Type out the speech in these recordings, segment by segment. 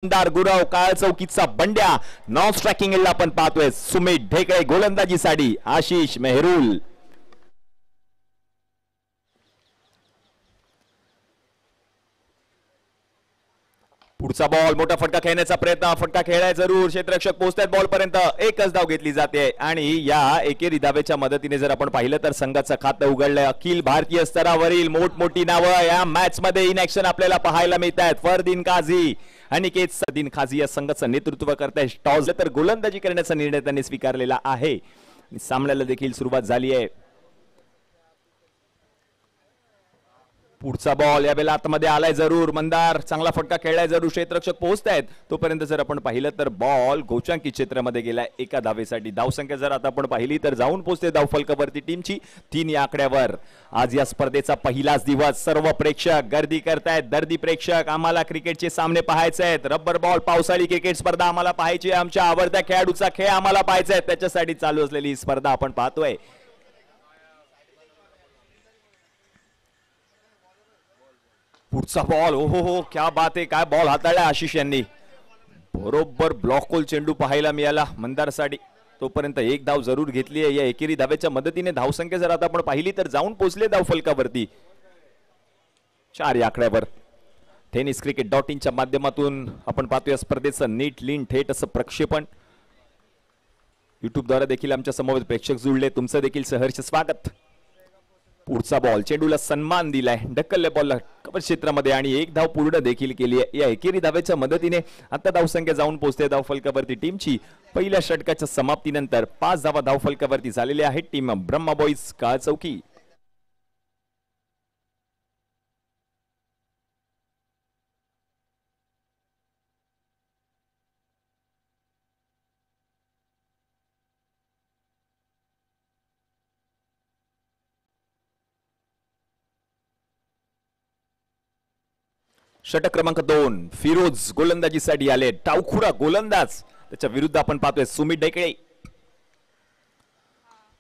मंदार गुरव काळ चौकीचा बंड्या non striking एंडला आपण पाहतोय सुमित ढेकळे गोलंदाजीसाठी आशिष मेहरुल. पुढचा बॉल मोठा फटका खेळण्याचा प्रयत्न फटका खेळाय जरूर क्षेत्ररक्षक पोहोचतात बॉल पर्यंत एकच धाव घेतली जाते आणि या एकेरी धावेच्या मदतीने जर आपण पाहिलं तर संघाचं खातं उघडलंय. अखिल भारतीय स्तरावरील मोठमोठी नावं या मॅच मध्ये इन ऍक्शन आपल्याला पाहायला मिळत आहेत. फरदीन काझी अनिकेत सदीन खाजी या संघाचं नेतृत्व करतायत. टॉस तर गोलंदाजी करण्याचा निर्णय त्यांनी स्वीकारलेला आहे. सामन्याला देखील सुरुवात झाली आहे. पुढचा बॉल यावेळेला आतमध्ये आलाय जरूर. मंदार चांगला फटका खेळलाय जरूर. क्षेत्ररक्षक पोहोचतायत तोपर्यंत जर आपण पाहिलं तर बॉल गोचांकी क्षेत्रामध्ये गेलाय एका धावेसाठी. धावसंख्या जर आता आपण पाहिली तर जाऊन पोहोचते धावफलकावरती टीमची 3 या आकड्यावर. आज या स्पर्धेचा पहिलाच दिवस. सर्व प्रेक्षक गर्दी करतायत. दर्दी प्रेक्षक आम्हाला क्रिकेटचे सामने पाहायचे आहेत. रबर बॉल पावसाळी क्रिकेट स्पर्धा आम्हाला पाहायची. आमच्या आवडत्या खेळाडूचा खेळ आम्हाला पाहायचा आहे. त्याच्यासाठी चालू असलेली स्पर्धा आपण पाहतोय. पुढचा बॉल हो क्या बात आहे. काय बॉल हाताळला आशिष यांनी. बरोबर ब्लॉक होल चेंडू पाहायला मिळाला मंदारसाठी. तोपर्यंत एक धाव जरूर घेतली आहे. या एकेरी धावेच्या मदतीने धावसंख्या जर आता आपण पाहिली तर जाऊन पोहोचले धावफलकावरती 4 या आकड्यावर. tenniscricket.in माध्यमातून आपण पाहतोय स्पर्धेचं नीट लीन थेट असं प्रक्षेपण. युट्यूबद्वारे देखील आमच्या समोर प्रेक्षक जुळले. तुमचं देखील सहर्ष स्वागत. पुढचा बॉल चेंडूला सन्मान दिलाय. ढकलल्या बॉलला कव्हर क्षेत्रामध्ये आणि एक धाव पूर्ण देखील केली आहे. या एकेरी धावेच्या मदतीने आता धावसंख्या जाऊन पोहोचते धावफलकावरती टीमची. पहिल्या षटकाच्या समाप्तीनंतर 5 धावा धावफलकावरती झालेल्या आहेत. टीम ब्रह्मा बॉईज काळ चौकी. षटक क्रमांक 2 फिरोज गोलंदाजीसाठी आले. टावखुरा गोलंदाज त्याच्या विरुद्ध आपण पाहतोय सुमित ढेकळे.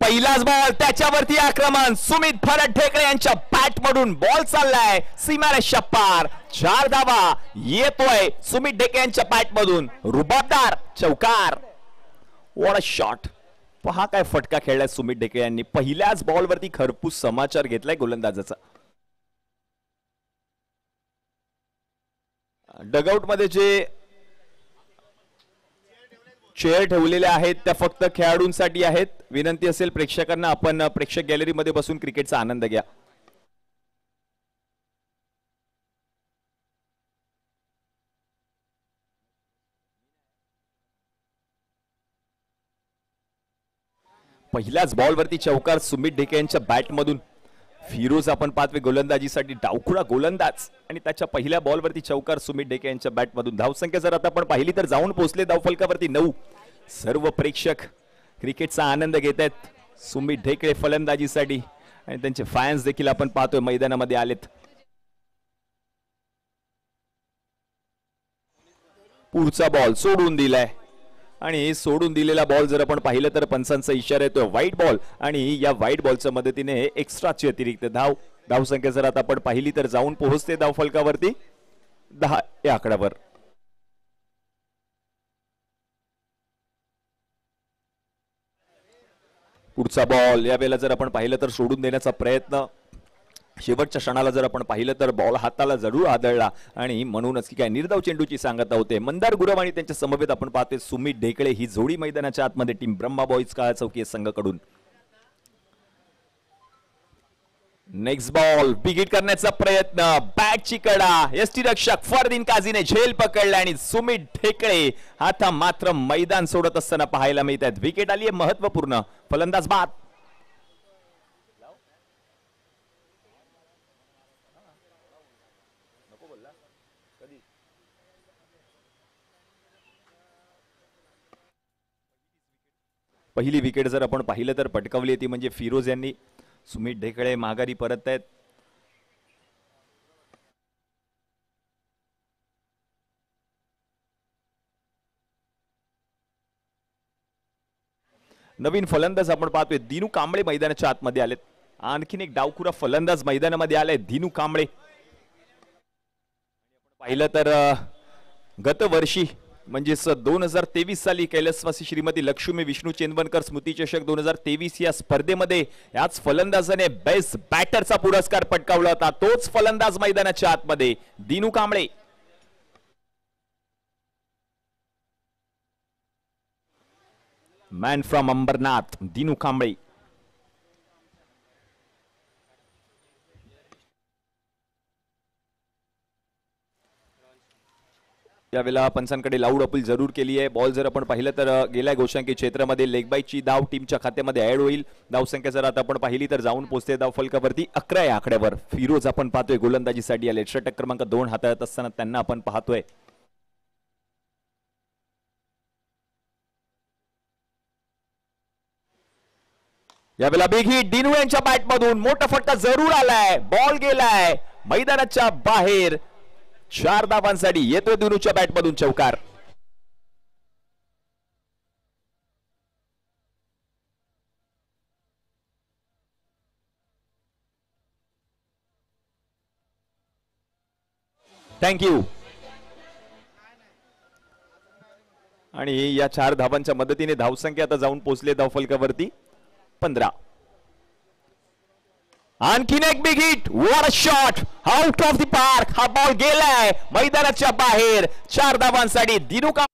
पहिलाच बॉल त्याच्यावरती आक्रमण. सुमित भरत ढेकळे यांच्या बॅट मधून बॉल चाललाय सीमारेषा पार. 4 धावा येतोय सुमित ढेकळे यांच्या बॅट मधून. रुबाबदार चौकार. What a shot. पहा काय फटका खेळलाय सुमित ढेकळे यांनी. पहिल्याच बॉलवरती खरपूस समाचार घेतलाय गोलंदाजाचा. डगआउट मध्ये जे चेअर ठेवलेले आहेत त्या फक्त खेळाडूंसाठी आहेत. विनंती असेल प्रेक्षकांना आपण प्रेक्षक गॅलरी मध्ये बसून क्रिकेटचा आनंद घ्या. पहिल्याच बॉलवरती चौकार सुमित ढेकळे यांच्या बॅट मधून. फिरोज आपण पाहतोय गोलंदाजीसाठी डावखुरा गोलंदाज आणि त्याच्या पहिल्या बॉलवरती चौकार सुमित ढेकळे यांच्या बॅट मधून. धावसंख्या जर आता आपण पाहिली तर जाऊन पोहोचले धावफलकावरती 9. सर्व प्रेक्षक क्रिकेटचा आनंद घेत आहेत. सुमित ढेकळे फलंदाजीसाठी आणि त्यांचे फॅन्स देखील आपण पाहतोय मैदानामध्ये आलेत. पुढचा बॉल सोडून दिलाय आणि सोडून दिलेला बॉल जर आपण पाहिलं तर पंचांचा इशारा येतोय व्हाईट बॉल आणि या व्हाईट बॉलच्या मदतीने एक्स्ट्राची अतिरिक्त धाव. धावसंख्या जर आता आपण पाहिली तर जाऊन पोहोचते धावफलकावरती 10 या आकड्यावर. पुढचा बॉल यावेळेला जर आपण पाहिलं तर सोडून देण्याचा प्रयत्न. शेवटच्या क्षणाला जर आपण पाहिलं तर बॉल हाताला जरूर आदळला आणि म्हणूनच की काय निर्धाव चेंडूची सांगता होते. मंदार गुरव आणि त्यांच्या समवेत आपण पाहतोय सुमित ढेकळे ही जोडी मैदानाच्या आतमध्ये टीम ब्रह्मा बॉईज काळ चौकी संघाकडून. नेक्स्ट बॉल बिगिट करण्याचा प्रयत्न. बॅटची कडा यष्टीरक्षक फरदीन काझीने झेल पकडला आणि सुमित ढेकळे आता मात्र मैदान सोडत असताना पाहायला मिळत आहेत. विकेट आली आहे महत्वपूर्ण. फलंदाज बाद. पहिली विकेट जर आपण पाहिलं तर पटकावली ती म्हणजे फिरोज यांनी. सुमित ढेकळे माघारी परत आहेत. नवीन फलंदाज आपण पाहतोय दिनू कांबळे मैदानाच्या आतमध्ये आलेत. आणखीन एक डावखुरा फलंदाज मैदानामध्ये आलाय दिनू कांबळे. पाहिलं तर गतवर्षी म्हणजेच 2023 साली कैलासवासी श्रीमती लक्ष्मी विष्णू चेंदवनकर स्मृती चषक 2023 या स्पर्धेमध्ये याच फलंदाजाने बेस्ट बॅटरचा पुरस्कार पटकावला होता. तोच फलंदाज मैदानाच्या आतमध्ये दिनू कांबळे. Man from Ambernath Dinu Kamble. यावेळेला पंचांकडे लाऊड अपील जरूर केली आहे. बॉल जर आपण पाहिलं तर गेल्या गोशांकी क्षेत्रामध्ये लेग बाईची धाव टीमच्या खात्यामध्ये ऍड होईल. धावसंख्या जर आता आपण पाहिली तर जाऊन पोहोचते धाव फलकावरती 11 या आकड्यावर. फिरोज आपण पाहतोय गोलंदाजीसाठी आले. षटक क्रमांक 2 हाताळत असताना त्यांना आपण पाहतोय. यावेळेला बिग हिट दिनू यांच्या बॅटमधून मोठा फटका जरूर आलाय. बॉल गेलाय मैदानाच्या बाहेर. 4 धावांसाठी येतोय दिनूच्या बॅटमधून चौकार. थँक्यू. आणि या 4 धावांच्या मदतीने धावसंख्या आता जाऊन पोहोचले धावफलकावरती 15. आणखीन एक big hit. What a shot out of the park. हा बॉल गेलाय मैदानाच्या बाहेर. 4 धावांसाठी दिनू का.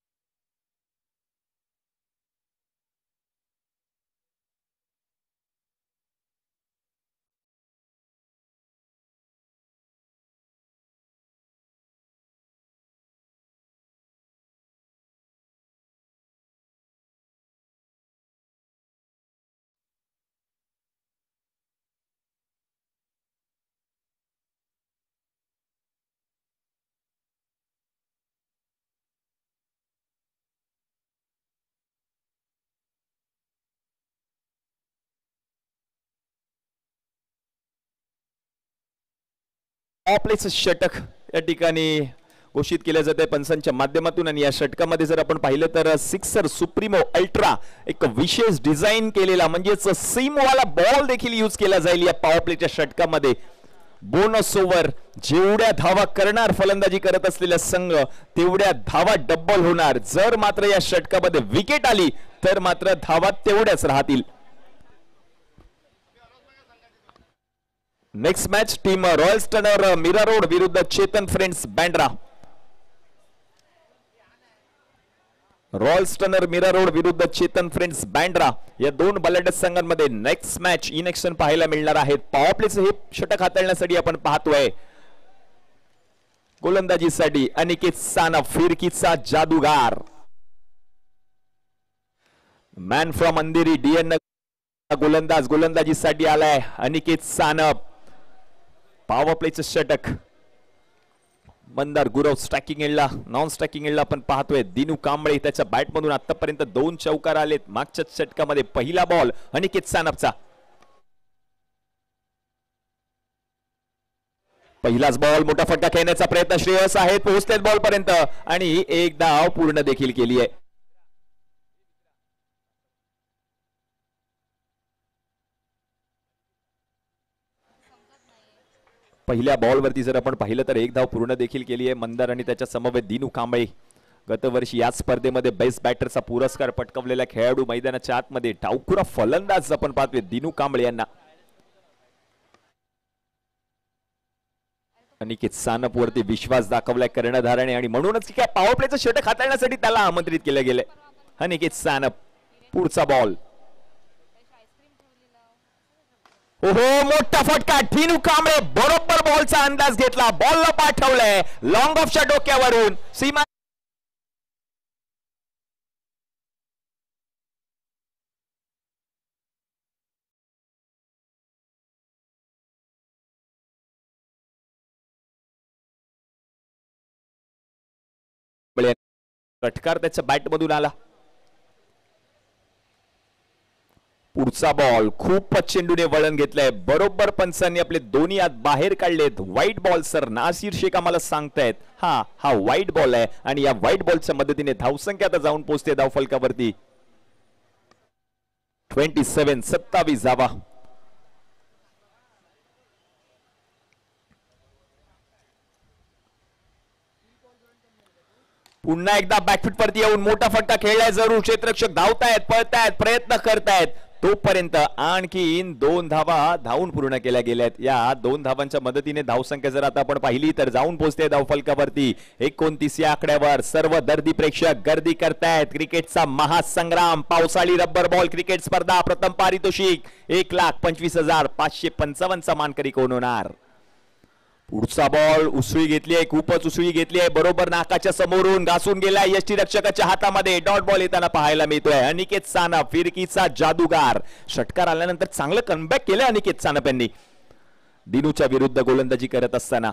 ऑपलेच षटक या ठिकाणी घोषित केले जाते पंचांच्या माध्यमातून. आणि या षटकामध्ये जर आपण पाहिलं तर सिक्सर सुप्रीमो अल्ट्रा एक विशेष डिझाईन केलेला म्हणजेच सीम वाला बॉल देखील यूज केला जाईल या पॉवर प्लेच्या षटकामध्ये. बोनस ओव्हर जेवढ्या धावा करणार फलंदाजी करत असलेला संघ तेवढ्या धावा डबल होणार. जर मात्र या षटकामध्ये विकेट आली तर मात्र धावा तेवढ्याच राहतील. Next match team royal stunner Mira road विरुद्ध Chetan friends Bandra. Royal stunner Mira road विरुद्ध चेतन फ्रेंड्स बँड्रा या 2 बलाढ्य संघांमध्ये नेक्स्ट मॅच इन ऍक्शन पाहायला मिळणार आहेत. पॉवर प्लेचे हे षटक हाताळण्यासाठी आपण पाहतोय गोलंदाजीसाठी अनिकेत सानप फिरकीचा जादूगार. मॅन फ्रॉम अंधेरी डीएन गोलंदाजीसाठी आलाय अनिकेत सानप. पॉवर प्लेचं षटक. मंदार गुरव स्ट्रायकिंग एंडला नॉन स्ट्रायकिंग एंडला आपण पाहतोय दिनू कांबळे. त्याच्या बॅटमधून आतापर्यंत 2 चौकार आलेत. मागच्या षटकामध्ये पहिला बॉल अनिकेत सानपचा. पहिलाच बॉल मोठा फटका खेळण्याचा प्रयत्न श्रेयस आहेत. पोहोचतेत बॉल पर्यंत आणि एक धाव पूर्ण देखील केली आहे. पहिल्या बॉलवरती जर आपण पाहिलं तर एक धाव पूर्ण देखील केली आहे मंदार आणि त्याच्या समवेत दिनू कांबळे. गतवर्षी या स्पर्धेमध्ये बेस्ट बॅटरचा पुरस्कार पटकावलेला खेळाडू मैदानाच्या आतमध्ये डावखुरा फलंदाज आपण पाहतोय दिनू कांबळे यांना. अनिकेत सानप वरती विश्वास दाखवलाय कर्णधाराने आणि म्हणूनच काय पॉवर प्लेचं षटक हाताळण्यासाठी त्याला आमंत्रित केलं गेलंय. अनिकेत सानप पुढचा बॉल. ओहो मोठा फटका. दिनू कांबळे बरोबर बॉलचा अंदाज घेतला. बॉलला पाठवलंय लॉंग ऑफच्या डोक्यावरून सीमा. षटकार त्याच्या बॅटमधून आला. पुढचा बॉल खूपच चेंडूने वळण घेतलंय. बरोबर पंचांनी आपले दोन्ही हात बाहेर काढलेत. White ball sir Nasir Shaikh आम्हाला सांगतायत. हा व्हाईट बॉल आहे आणि या व्हाईट बॉलच्या मदतीने धावसंख्या आता जाऊन पोहोचते धावफलकावरती 27 धावा. पुन्हा एकदा बॅकफुट वरती येऊन मोठा फटका खेळलाय जरूर. क्षेत्ररक्षक धावतायत, पळतायत, प्रयत्न करतायत. तोपर्यंत आणखीन 2 धावा धावून पूर्ण केल्या गेल्यात. या 2 धावांच्या मदतीने धावसंख्या जर आता आपण पाहिली तर जाऊन पोहोचते धावफलकावरती 29 या आकड्यावर. सर्व दर्दी प्रेक्षक गर्दी करतायत. क्रिकेटचा महासंग्राम, पावसाळी रब्बर बॉल क्रिकेट स्पर्धा. प्रथम पारितोषिक 1,25,555 चा मानकरी कोण होणार? पुढचा बॉल उसळी घेतली आहे, खूपच उसळी घेतली आहे. बरोबर नाकाच्या समोरून घासून गेलाय यष्टी रक्षकाच्या हातामध्ये. डॉट बॉल येताना पाहायला मिळतोय. अनिकेत सानप फिरकीचा जादूगार. षटकार आल्यानंतर चांगलं कमबॅक केलं अनिकेत सानप यांनी दिनूच्या विरुद्ध गोलंदाजी करत असताना.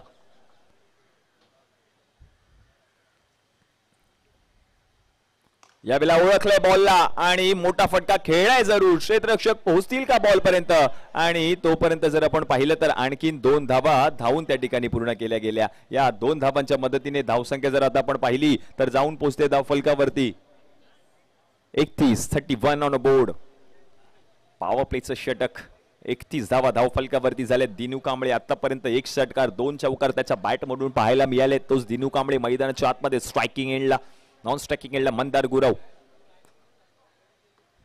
यावेळेला ओळखलंय बॉलला आणि मोठा फटका खेळलाय जरूर. क्षेत्ररक्षक पोहोचतील का बॉल पर्यंत? आणि तोपर्यंत जर आपण पाहिलं तर आणखीन 2 धावा धावून त्या ठिकाणी पूर्ण केल्या गेल्या. या 2 धावांच्या मदतीने धावसंख्या जर आता आपण पाहिली तर जाऊन पोहोचते धावफलकावरती 31 ऑन बोर्ड. पॉवर प्लेचं षटक. 31 धावा धावफलकावरती झाल्या. दिनू कांबळे आतापर्यंत 1 षटकार 2 चौकार त्याच्या बॅट मधून पाहायला मिळाले. तोच दिनू कांबळे मैदानाच्या आतमध्ये स्ट्रायकिंग एंडला, नॉन स्ट्रायकिंग एंडला मंदार गुरव.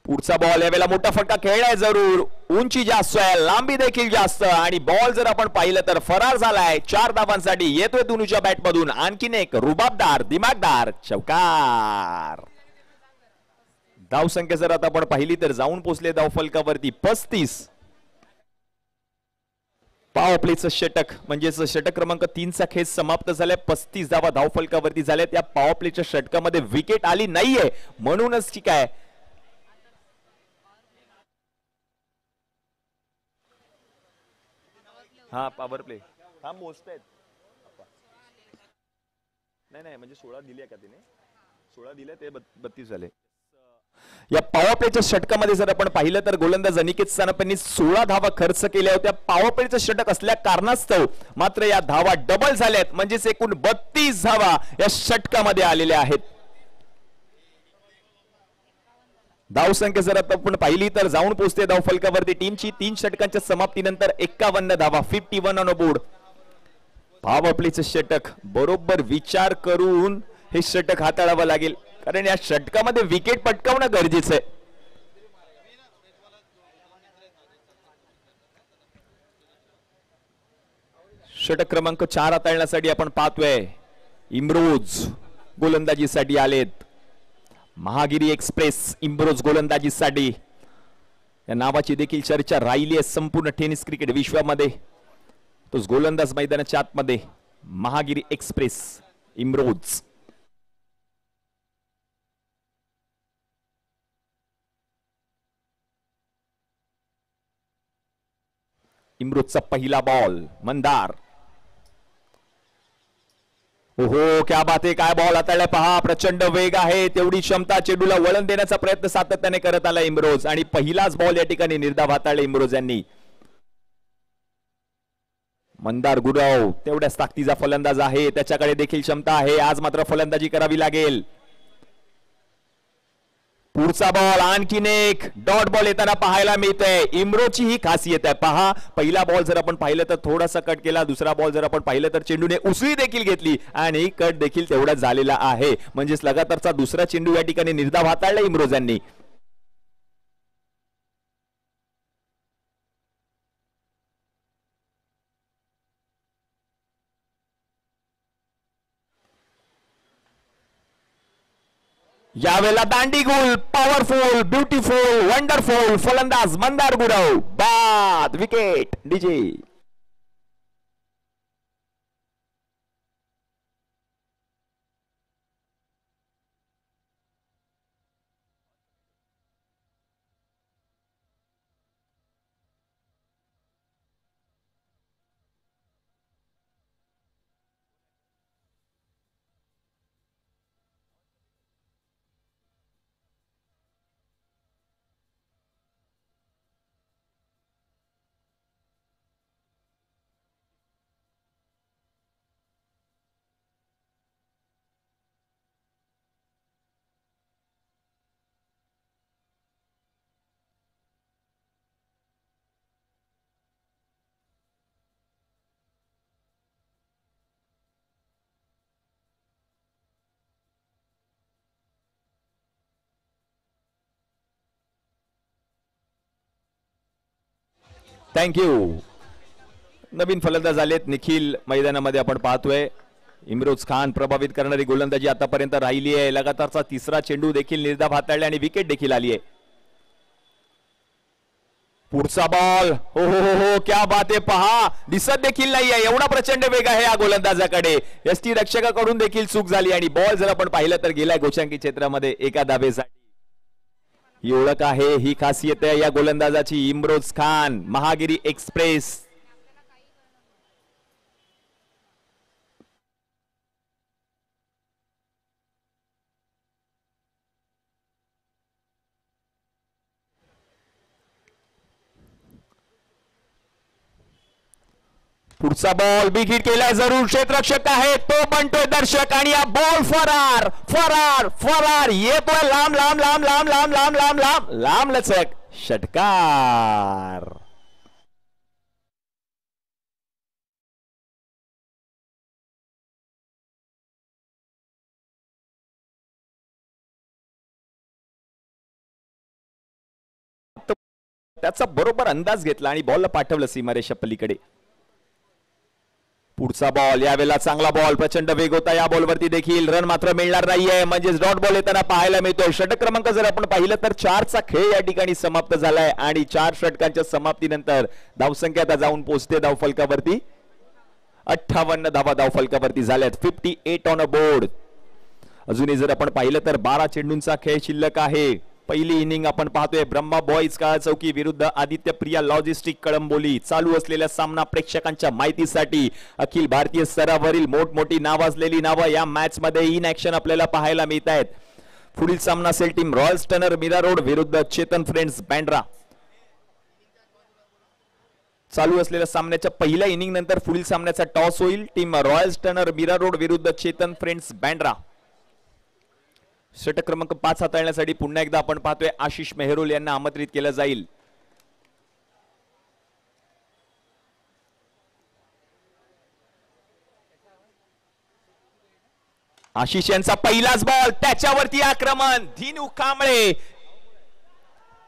पुढचा बॉल यावेळेला मोठा फटका खेळलाय जरूर. उंची जास्त आहे, लांबी देखील जास्त आणि बॉल जर आपण पाहिलं तर फरार झालाय. 4 धावांसाठी येतोय दिनूच्या बॅट मधून आणखीन एक रुबाबदार दिमागदार चौकार. धावसंख्या जर आता आपण पाहिली तर जाऊन पोहोचले धावफलकावरती 35. पॉवर प्लेचं षटक म्हणजेच षटक क्रमांक 3 चा खेळ समाप्त झालाय. 35 धावा धावफलकावरती झाल्या. त्या पॉवर प्लेच्या षटकामध्ये विकेट आली नाहीये म्हणूनच ठीक आहे. हा पॉवर प्ले हा मोजतायत. नाही म्हणजे 16 दिले का तिने? 16 दिले ते 32 झाले. या पॉवर प्लेच्या षटकामध्ये जर आपण पाहिलं तर गोलंदाज अनिकेत सानप यांनी 16 धावा खर्च केल्या होत्या. पॉवर प्लेचं षटक असल्या कारणास्तव मात्र या धावा डबल झाल्यात म्हणजेच एकूण 32 धावा या षटकामध्ये आलेल्या आहेत. धावसंख्या जर आता आपण पाहिली तर जाऊन पोहोचते धावफलकावरती टीमची 3 षटकांच्या समाप्तीनंतर 51 धावा 51 ऑन बोर्ड. पॉवर प्लेचं षटक बरोबर विचार करून हे षटक हाताळावं लागेल कारण या षटकामध्ये विकेट पटकावणं गरजेचं आहे. षटक क्रमांक 4 हाताळण्यासाठी आपण पाहतोय इम्रोज गोलंदाजीसाठी आलेत. महागिरी एक्सप्रेस इम्रोज गोलंदाजीसाठी या नावाची देखील चर्चा राहिली आहे संपूर्ण टेनिस क्रिकेट विश्वामध्ये. तोच गोलंदाज मैदानाच्या आतमध्ये महागिरी एक्सप्रेस इम्रोज. इम्रोजचा पहिला बॉल मंदार. ओहो क्या बात आहे. काय बॉल हाताळलाय पहा. प्रचंड वेग आहे, तेवढी क्षमता. चेंडूला वळण देण्याचा प्रयत्न सातत्याने करत आला इम्रोज आणि पहिलाच बॉल या ठिकाणी निर्धाव हाताळला इम्रोज यांनी. मंदार गुरव तेवढ्याच ताकदीचा फलंदाज आहे, त्याच्याकडे देखील क्षमता आहे. आज मात्र फलंदाजी करावी लागेल. पुढचा बॉल आणखीन एक डॉट बॉल येताना पाहायला मिळतोय. इम्रोची ही खासियत आहे पहा. पहिला बॉल जर आपण पाहिलं तर थोडासा कट केला. दुसरा बॉल जर आपण पाहिलं तर चेंडूने उसळी देखील घेतली आणि कट देखील तेवढाच झालेला आहे. म्हणजेच लगातारचा दुसरा चेंडू या ठिकाणी निर्धाव हाताळला इम्रोज यांनी. यावेळेला दांडीगुल पॉवरफुल ब्युटिफुल वंडरफुल फलंदाज मंदार गुरव. बाद विकेट डीजे. थँक्यू. नवीन फलंदाज आलेत निखिल मैदानामध्ये आपण पाहतोय. इम्रोज खान प्रभावित करणारी गोलंदाजी आतापर्यंत राहिली आहे. लगातारचा तिसरा चेंडू देखील निर्धाव हाताळला आणि विकेट देखील आली आहे. पुढचा बॉल, हो हो हो हो, क्या बात आहे. पहा, दिसत देखील नाही आहे, एवढा प्रचंड वेग आहे या गोलंदाजाकडे. यष्टी रक्षकाकडून देखील चूक झाली आणि बॉल जर आपण पाहिलं तर गेलाय गोचंकी क्षेत्रामध्ये एका धावेसाठी. ही ओळख आहे, ही खासियत आहे या गोलंदाजाची. इम्रोज खान, महागिरी एक्सप्रेस. पुढचा बॉल बिग हिट केलाय जरूर. क्षेत्ररक्षक आहे, तो बनतोय दर्शक आणि हा बॉल फरार फरार फरार येतोय लांब लांब लांब लांब लांब लांब लांब लांब लांब लचक षटकार. त्याचा बरोबर अंदाज घेतला आणि बॉलला पाठवलं सीमारेषा पलीकडे. पुढचा बॉल, यावेळेला चांगला बॉल, प्रचंड वेग होता या बॉलवरती देखील. रन मात्र मिळणार नाहीये, म्हणजेच डॉट बॉल येताना पाहायला मिळतोय. षटक क्रमांक जर आपण पाहिलं तर 4चा खेळ या ठिकाणी समाप्त झालाय आणि 4 षटकांच्या समाप्तीनंतर धावसंख्या आता जाऊन पोहोचते धावफलकावरती. 58 धावा धावफलकावरती झाल्यात. 58 ऑन अ बोर्ड. अजूनही जर आपण पाहिलं तर 12 चेंडूंचा खेळ शिल्लक आहे. पहिली इनिंग आपण पाहतोय ब्रह्मा बॉईज काळ चौकी विरुद्ध आदित्य प्रिया लॉजिस्टिक कळंबोली. चालू असलेला सामना प्रेक्षकांच्या माहितीसाठी अखिल भारतीय स्तरावरील मोठमोठी नावाजलेली नावं या मॅच मध्ये इन ऍक्शन आपल्याला पाहायला मिळत आहेत. पुढील सामना असेल team royal stunner Mira road विरुद्ध चेतन फ्रेंड्स बँड्रा. चालू असलेल्या सामन्याच्या पहिल्या इनिंग नंतर पुढील सामन्याचा टॉस होईल. Team royal stunner Mira road विरुद्ध चेतन फ्रेंड्स बँड्रा. षटक क्रमांक 5 हाताळण्यासाठी पुन्हा एकदा आपण पाहतोय आशिष मेहरोल यांना आमंत्रित केलं जाईल. आशिष यांचा पहिलाच बॉल, त्याच्यावरती आक्रमण. धीनू कांबळे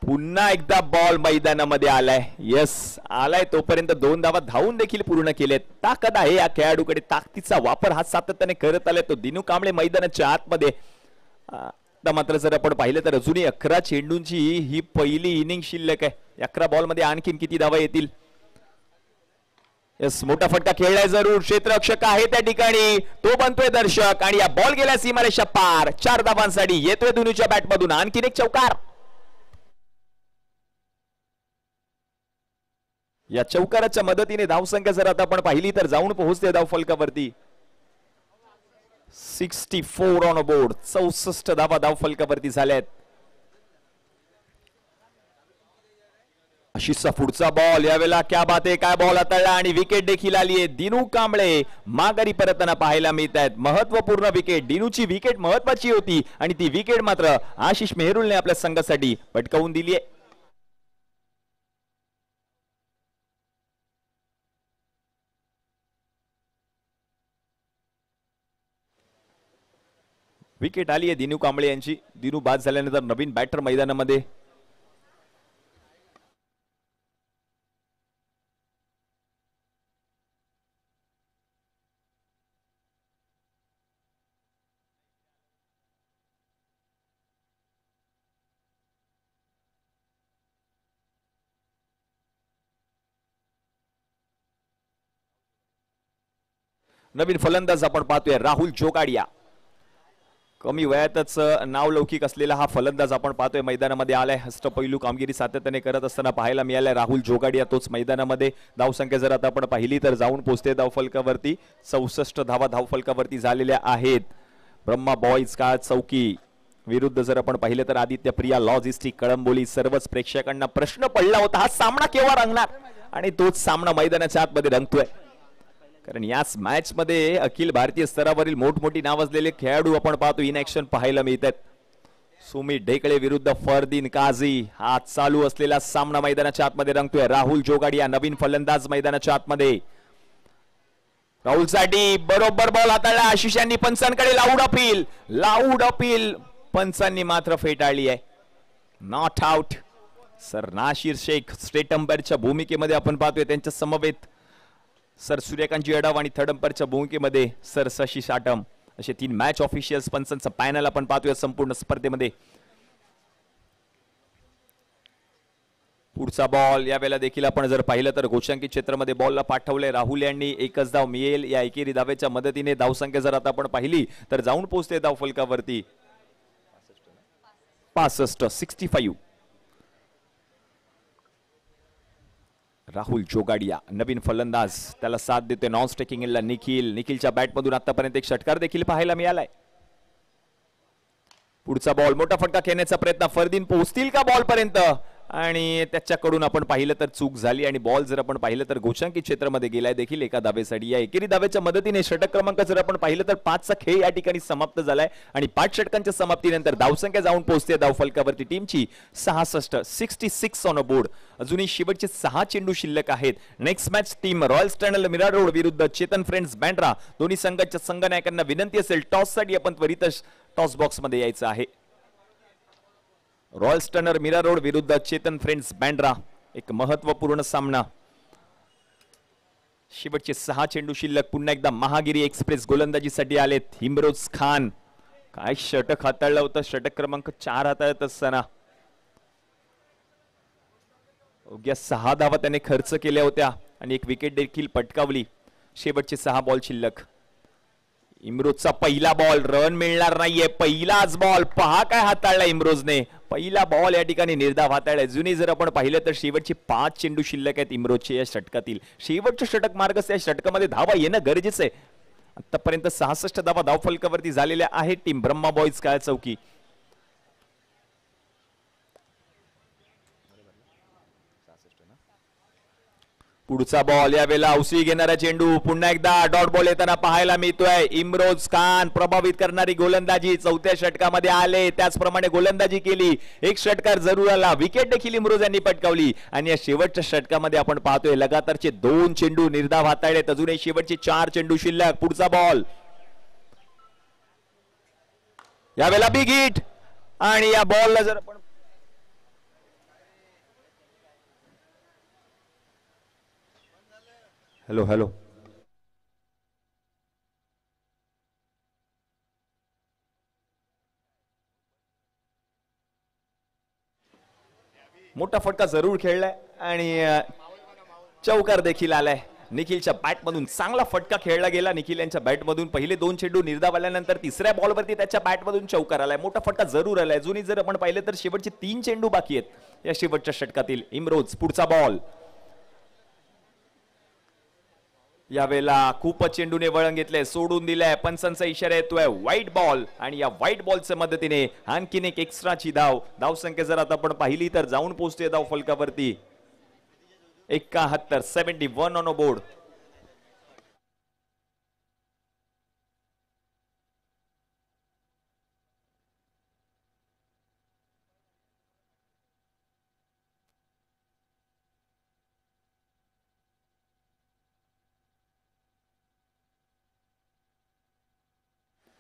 पुन्हा एकदा बॉल मैदानामध्ये आलाय. यस, आलाय तोपर्यंत 2 धावा धावून देखील पूर्ण केलेत. ताकद आहे या खेळाडूकडे, ताकदीचा वापर हा सातत्याने करत आलाय तो दिनू कांबळे मैदानाच्या आतमध्ये. मात्र जर आपण पाहिलं तर अजूनही 11 चेंडूंची ही पहिली इनिंग शिल्लक आहे. 11 बॉल मध्ये आणखीन किती धावा येतील. यस, मोठा फटका खेळलाय जरूर. क्षेत्ररक्षक आहे त्या ठिकाणी, तो बनतोय दर्शक आणि या बॉल गेला सीमारेषा पार. 4 धावांसाठी येतोय धुनूच्या बॅटमधून आणखीन एक चौकार. या चौकाराच्या मदतीने धावसंख्या जर आता आपण पाहिली तर जाऊन पोहोचते धावफलकावरती. 64 ऑन अ बोर्ड. 64 धावा धावफलकावरती झाल्यात. आशिषचा पुढचा बॉल, यावेळेला क्या बात आहे, काय बॉल हाताळला आणि विकेट देखील आली आहे. दिनू कांबळे माघारी परतताना पाहायला मिळत आहेत. महत्वपूर्ण विकेट. दिनूची विकेट महत्वाची होती आणि ती विकेट मात्र आशिष मेहरुलने आपल्या संघासाठी पटकावून दिली आहे. विकेट आली आहे दिनू कांबळे यांची. दिनू बाद झाल्यानंतर नवीन बॅटर मैदानामध्ये. नवीन फलंदाज आपण पाहतोय राहुल जोगाडिया. कमी वयातच नावलौकिक असलेला हा फलंदाज आपण पाहतोय मैदानामध्ये आलाय. हस्तपैलू कामगिरी सातत्याने करत असताना पाहायला मिळालाय राहुल जोगाडिया तोच मैदानामध्ये. धावसंख्या जर आता आपण पाहिली तर जाऊन पोहोचते धावफलकावरती. 64 धावा धावफलकावरती झालेल्या आहेत. ब्रह्मा बॉईज काळ चौकी विरुद्ध जर आपण पाहिलं तर आदित्य प्रिया लॉजिस्टिक कळंबोली. सर्वच प्रेक्षकांना प्रश्न पडला होता हा सामना केव्हा रंगणार, आणि तोच सामना मैदानाच्या आतमध्ये रंगतोय. कारण याच मॅच मध्ये अखिल भारतीय स्तरावरील मोठमोठी नावाजलेले खेळाडू आपण पाहतो इन ऍक्शन पाहायला मिळतात. सुमित ढेकळे विरुद्ध फरदीन काझी हा चालू असलेला सामना मैदानाच्या आतमध्ये रंगतोय. राहुल जोगाडिया नवीन फलंदाज मैदानाच्या आतमध्ये. राहुलसाठी बरोबर बॉल हाताळला. आशिष यांनी पंचांकडे लाऊड अपील पंचांनी मात्र फेटाळली आहे. Not out. Sir Nashir Shaikh state अंपायरच्या भूमिकेमध्ये आपण पाहतोय, त्यांच्या समवेत सर सूर्यकांत अडाव आणि थर्ड अंपायरच्या भूमिकेमध्ये सर शशी साटम असे 3 मॅच ऑफिशियल्स पंचांचा पॅनल आपण पाहतोय संपूर्ण स्पर्धेमध्ये. पुढचा बॉल यावेळेला देखील आपण जर पाहिलं तर गोशांकी क्षेत्रामध्ये बॉलला पाठवले राहुल यांनी. एकच धाव मिळेल या एकेरी धावेच्या मदतीने. धावसंख्या जर आता आपण पाहिली तर जाऊन पोहोचते धाव फलकावरती 65. राहुल जोगाडिया नवीन फलंदाज, त्याला साथ देतोय नॉन स्ट्रायकिंग एंडला निखिलच्या बॅट मधून आतापर्यंत एक षटकार देखील पाहायला मिळालाय. पुढचा बॉल मोठा फटका खेळण्याचा प्रयत्न, फरदीन पोहोचतील का बॉल पर्यंत आणि त्याच्याकडून आपण पाहिलं तर चूक झाली आणि बॉल जर आपण पाहिलं तर गोशांकी क्षेत्रामध्ये गेलाय देखील एका धावेसाठी. या एकेरी धावेच्या मदतीने षटक क्रमांक जर आपण पाहिलं तर 5चा खेळ या ठिकाणी समाप्त झालाय आणि 5 षटकांच्या समाप्तीनंतर धावसंख्या जाऊन पोहोचते धाव फलकावरती टीमची 66 ऑन अ बोर्ड. अजूनही शेवटचे 6 चेंडू शिल्लक आहेत. Next match team royal stunner Mira road विरुद्ध चेतन फ्रेंड्स बँड्रा. दोन्ही संघाच्या संघनायकांना विनंती असेल टॉससाठी आपण त्वरितच टॉस बॉक्स मध्ये यायचं आहे. रॉयल स्टनर मीरा रोड विरुद्ध चेतन फ्रेंड्स बँड्रा, एक महत्वपूर्ण सामना. शेवटचे 6 चेंडू शिल्लक. पुन्हा एकदा महागिरी एक्सप्रेस गोलंदाजीसाठी आलेत. इम्रोज खान काय षटक हाताळलं होतं, षटक क्रमांक 4 हाताळत असताना अवघ्या 6 धावा त्याने खर्च केल्या होत्या आणि एक विकेट देखील पटकावली. शेवटचे 6 बॉल शिल्लक. इम्रोजचा पहिला बॉल, रन मिळणार नाहीये. पहिलाच बॉल पहा काय हाताळला इम्रोजने. पहिला बॉल या ठिकाणी निर्धाव हाताळलाय. जुनी जर आपण पाहिलं तर शेवटची 5 चेंडू शिल्लक आहेत इम्रोजचे या षटकातील. शेवटचं षटक मार्ग या षटकामध्ये धावा येणं गरजेचं आहे. आतापर्यंत 66 धावा धाव फलकावरती झालेल्या आहेत टीम ब्रह्मा बॉईज काळ चौकी. पुढचा बॉल यावेळेला अवसळी घेणारा चेंडू. पुन्हा एकदा डॉट बॉल येताना पाहायला मिळतोय. इम्रोज खान प्रभावित करणारी गोलंदाजी 4थ्या षटकामध्ये आले, त्याचप्रमाणे गोलंदाजी केली. एक षटकार जरूर आला, विकेट देखील इम्रोज यांनी पटकावली आणि या शेवटच्या षटकामध्ये आपण पाहतोय लगातारचे 2 चेंडू निर्धाव हाताळलेत. अजूनही शेवटचे 4 चेंडू शिल्लक. पुढचा बॉल यावेळेला बिग हिट आणि या बॉलला जर आपण हॅलो मोठा फटका जरूर खेळलाय आणि चौकार देखील आलाय. निखिलच्या बॅट मधून चांगला फटका खेळला गेला. निखिल यांच्या बॅट मधून पहिले 2 चेंडू निर्धाव आल्यानंतर 3ऱ्या बॉलवरती त्याच्या बॅट मधून चौकार आलाय. मोठा फटका जरूर आलाय. जुनी जर आपण पाहिलं तर शेवटचे 3 चेंडू बाकी आहेत या शेवटच्या षटकातील. इम्रोज पुढचा बॉल यावेळेला खूपच चेंडूने वळण घेतलंय, सोडून दिलाय. पंचांचा इशारा येतोय व्हाईट बॉल आणि या व्हाईट बॉलच्या मदतीने आणखीन एक एक्स्ट्राची धावसंख्या जर आता आपण पाहिली तर जाऊन पोहोचते धाव फलकावरती 71 on a board.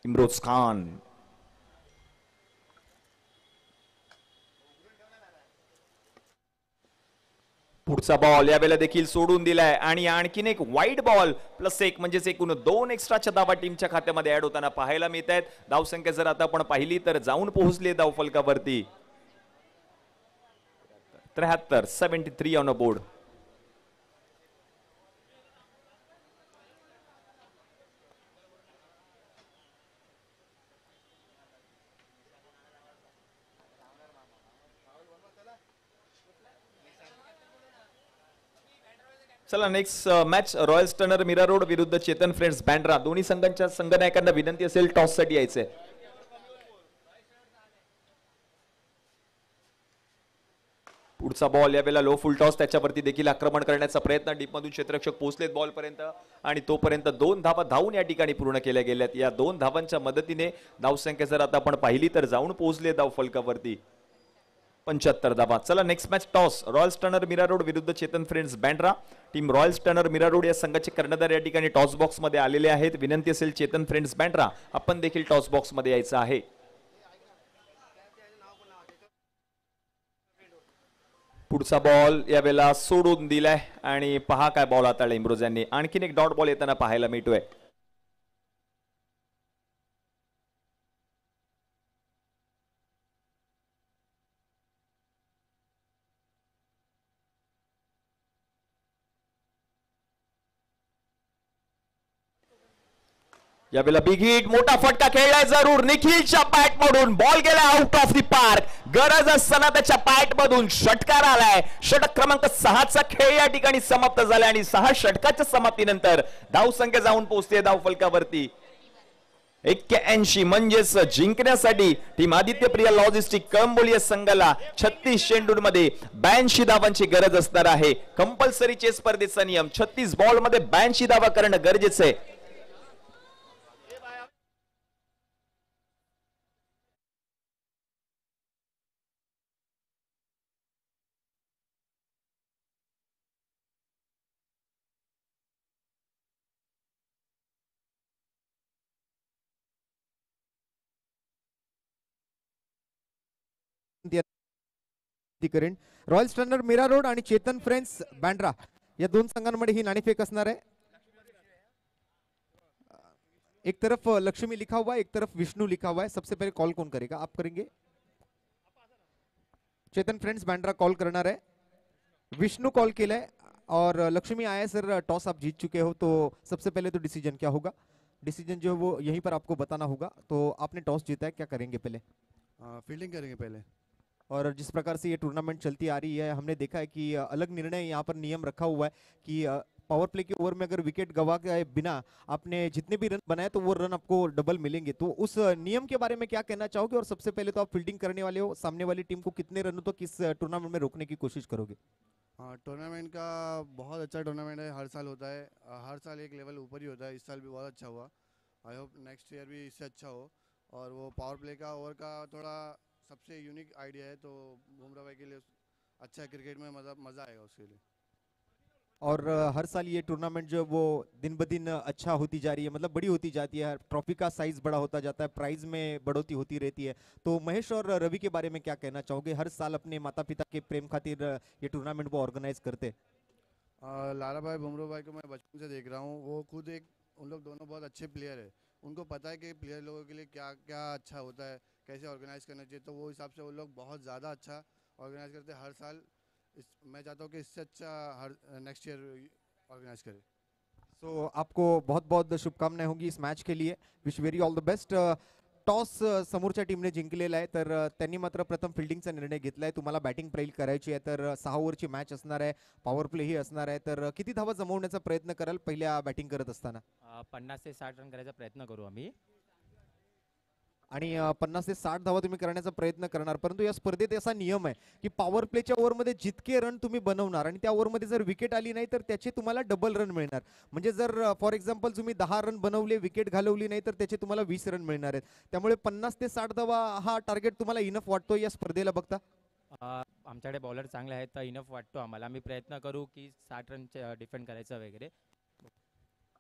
Imroz Khan पुढचा बॉल यावेळेला देखील सोडून दिलाय आणि आणखीन एक व्हाईट बॉल प्लस 1 म्हणजेच एकूण 2 एक्स्ट्राच्या धावा टीमच्या खात्यामध्ये ऍड होताना पाहायला मिळत आहेत. धावसंख्या जर आता आपण पाहिली तर जाऊन पोहोचली धाव फलकावरती 73 ऑन अ बोर्ड. चला next match Royal stunner Mira road विरुद्ध चेतन फ्रेंड्स बँड्रा. दोन्ही संघांच्या संघनायकांना विनंती असेल टॉस साठी यायचंय. पुढचा बॉल यावेळेला लो फुल टॉस, त्याच्यावरती देखील आक्रमण करण्याचा प्रयत्न. डीप मधून क्षेत्ररक्षक पोहोचलेत बॉल पर्यंत आणि तोपर्यंत 2 धावा धावून या ठिकाणी पूर्ण केल्या गेल्यात. या 2 धावांच्या मदतीने धावसंख्या जर आता आपण पाहिली तर जाऊन पोहोचले धाव फलकावरती 75 धावा. चला next match toss royal stunner Mira road विरुद्ध Chetan friends Bandra. Team royal stunner Mira road या संघाचे कर्णधार या ठिकाणी टॉस बॉक्स मध्ये आलेले आहेत. विनंती असेल चेतन फ्रेंड्स बँड्रा आपण देखील टॉस बॉक्स मध्ये यायचं आहे. पुढचा बॉल यावेळेला सोडून दिलाय आणि पहा काय बॉल हाताळला इम्रोज यांनी. आणखीन एक डॉट बॉल येताना पाहायला मिळतोय. यावेळेला बिग हिट, मोठा फटका खेळलाय जरूर निखिलच्या पॅट मधून. बॉल गेला आउट ऑफ द पार्क. गरज असताना त्याच्या पॅट मधून षटकार आलाय. षटक क्रमांक 6चा खेळ या ठिकाणी समाप्त झाला आणि 6 षटकाच्या समाप्तीनंतर धावसंख्या जाऊन पोहोचते धावफलकावरती 81. म्हणजेच जिंकण्यासाठी टीम आदित्य प्रिया लॉजिस्टिक कळंबोली या संघाला 36 चेंडूंमध्ये 82 धावांची गरज असणार आहे. कंपल्सरी चेस स्पर्धेचा नियम 36 बॉल मध्ये 82 धावा करणं गरजेचं आहे. रॉयल स्टर्नर मीरा रोड आणि चेतन फ्रेंड्स बँड्रा या दोन संघांमध्ये ही नाणेफेक असणार आहे. एक तरफ लक्ष्मी लिखा हुआ है, एक तरफ विष्णु लिखा हुआ है. सबसे पहले कॉल कौन करेगा? आप करेंगे? चेतन फ्रेंड्स बँड्रा कॉल करणार आहे. विष्णु कॉल केलाय और लक्ष्मी आया. सर टॉस आप जीत चुके हो, तो सबसे पहले तो डिसीजन क्या होगा? डिसीजन जो है वो यहीं पर आपको बताना होगा. तो आपने टॉस जीता है, क्या करेंगे पहले? फील्डिंग करेंगे पहले. और जिस प्रकार से ये टूर्नामेंट चलती आ रही है, हमने देखा है कि अलग निर्णय यहाँ पर नियम रखा हुआ है कि पावर प्ले के ओवर में अगर विकेट गवा के बिना आपने जितने भी रन बनाए तो वो रन आपको डबल मिलेंगे. तो उस नियम के बारे में क्या कहना चाहोगे? और सबसे पहले तो आप फील्डिंग करने वाले हो, सामने वाली टीम को कितने रनों तो किस टूर्नामेंट में रोकने की कोशिश करोगे? टूर्नामेंट का बहुत अच्छा टूर्नामेंट है, हर साल होता है. हर साल एक लेवल ऊपर ही होता है. इस साल भी बहुत अच्छा हुआ. आई होप नेक्स्ट ईयर भी इससे अच्छा हो. और वो पावर प्ले का ओवर का थोड़ा सबसे यूनिक आइडिया है, तो बुमराह भाई के लिए अच्छा है. क्रिकेट में मज़ा आएगा उसके लिए. और हर साल ये टूर्नामेंट जो वो दिन ब दिन अच्छा होती जा रही है, मतलब बड़ी होती जाती है. ट्रॉफी का साइज बड़ा होता जाता है, प्राइज में बढ़ोतरी होती रहती है. तो महेश और रवि के बारे में क्या कहना चाहोगे? हर साल अपने माता पिता के प्रेम खातिर ये टूर्नामेंट वो ऑर्गेनाइज करते. लाला भाई बुमराह भाई को मैं बचपन से देख रहा हूँ. वो खुद एक उन लोग दोनों बहुत अच्छे प्लेयर है. उनको पता है कि प्लेयर लोगों के लिए क्या क्या अच्छा होता है, कैसे ऑर्गेनाइज करना चाहिए. तो वो हिसाब से वो लोग बहुत ज़्यादा अच्छा ऑर्गेनाइज करते हैं हर साल. मैं चाहता हूँ कि इससे अच्छा हर नेक्स्ट ईयर ऑर्गेनाइज करें. सो आपको बहुत बहुत शुभकामनाएं होंगी इस मॅच के लिए. Wish very all the best. Toss समोरच्या टीमने जिंकलेला आहे, तर त्यांनी मात्र प्रथम फिल्डिंगचा निर्णय घेतलाय. तुम्हाला बॅटिंग पहिली करायची आहे, तर 6 ओव्हरची मॅच असणार आहे, पॉवर प्ले ही असणार आहे. तर किती धावा जमवण्याचा प्रयत्न कराल पहिल्या बॅटिंग करत असताना? 50 ते 60 रन करायचा प्रयत्न करू आम्ही. आणि 50 ते 60 धावा तुम्ही करण्याचा प्रयत्न करणार. परंतु या स्पर्धेत असा नियम आहे की पॉवर प्लेच्या ओव्हरमध्ये जितके रन तुम्ही बनवणार आणि त्या ओव्हरमध्ये जर विकेट आली नाही तर त्याचे तुम्हाला डबल रन मिळणार. म्हणजे जर फॉर एक्झाम्पल तुम्ही 10 रन बनवले, विकेट घालवली नाही तर त्याचे तुम्हाला 20 रन मिळणार आहेत. त्यामुळे 50 ते 60 धावा हा टार्गेट तुम्हाला इनफ वाटतो या स्पर्धेला बघता? आमच्याकडे बॉलर चांगले आहेत तर इनफ वाटतो आम्हाला. आम्ही प्रयत्न करू की 60 रन डिफेंड करायचं वगैरे.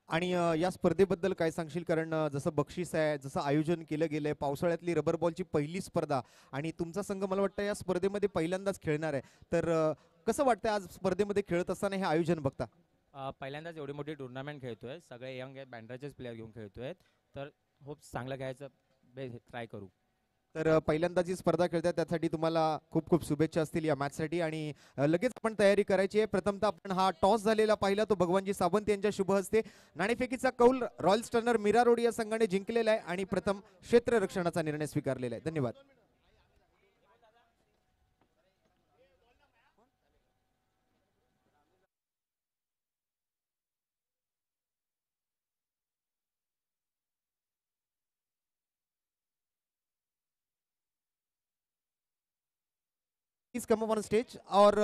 आणि या स्पर्धेबद्दल काय सांगशील? कारण जसं बक्षीस आहे, जसं आयोजन केलं गेलंय, पावसाळ्यातली रबर बॉलची पहिली स्पर्धा आणि तुमचा संघ मला वाटतं या स्पर्धेमध्ये पहिल्यांदाच खेळणार आहे. तर कसं वाटतं आज स्पर्धेमध्ये खेळत असताना हे आयोजन बघता? पहिल्यांदाच एवढी मोठी टुर्नामेंट खेळतोय, सगळे यंग आहेत, बँड्राचेच प्लेयर घेऊन खेळतोय. तर होप चांगलं खेळायचं ट्राय करू. तर पहिल्यांदा जी स्पर्धा खेळताय त्यासाठी तुम्हाला खूप खूप शुभेच्छा असतील या मॅचसाठी. आणि लगेच आपण तयारी करायची आहे. प्रथमतः आपण हा टॉस झालेला पाहिला तो भगवानजी सावंत यांच्या शुभ हस्ते. नाणेफेकीचा कौल रॉयल स्टर्नर मीरा रोड या संघाने जिंकलेला आहे आणि प्रथम क्षेत्ररक्षणाचा निर्णय स्वीकारलेला आहे. धन्यवाद. Please come on stage. और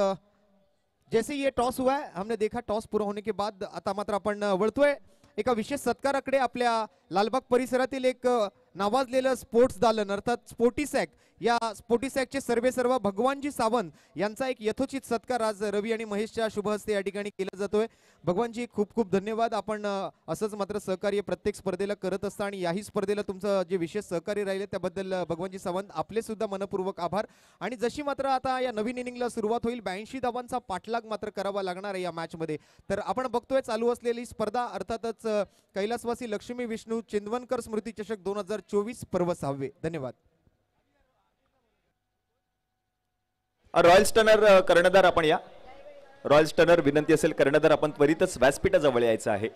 जैसे ये टॉस हुआ है, हमने देखा टॉस पूरा होने के बाद आता मात्र आपण वळतोय एका विशेष सत्काराकडे. आपल्या लालबाग परिसरातील एक नावाजलेलं स्पोर्ट्स दालन अर्थात स्पोर्टिसॅक या स्पोर्टिसॅकचे सर्वेसर्वा भगवानजी सावंत यांचा एक यथोचित सत्कार आज रवी आणि महेशच्या शुभ हस्ते या ठिकाणी केला जातोय. भगवानजी खूप खूप धन्यवाद. आपण असंच मात्र सहकार्य प्रत्येक स्पर्धेला करत असता आणि याही स्पर्धेला तुमचं जे विशेष सहकार्य राहिले त्याबद्दल भगवानजी सावंत आपले सुद्धा मनपूर्वक आभार. आणि जशी मात्र आता या नवीन इनिंगला सुरुवात होईल 82 धावांचा पाठलाग मात्र करावा लागणार आहे या मॅच मध्ये. तर आपण बघतोय चालू असलेली स्पर्धा अर्थातच कैलासवासी लक्ष्मी विष्णू चिंदवनकर स्मृती चषक 2024 पर्व 6. धन्यवाद. रॉयल स्टनर कर्णधार आपण या. रॉयल स्टनर विनंती असेल कर्णधार आपण त्वरितच व्यासपीठाजवळ यायचं आहे.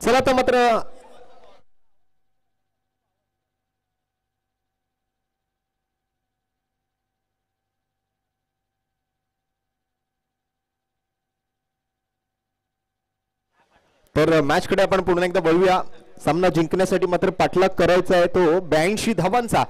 चला तर मात्र मॅचकडे आपण पुन्हा एकदा वळूया. सामना जिंकण्यासाठी मात्र पाठलाग करायचा आहे तो 82 धावांचा.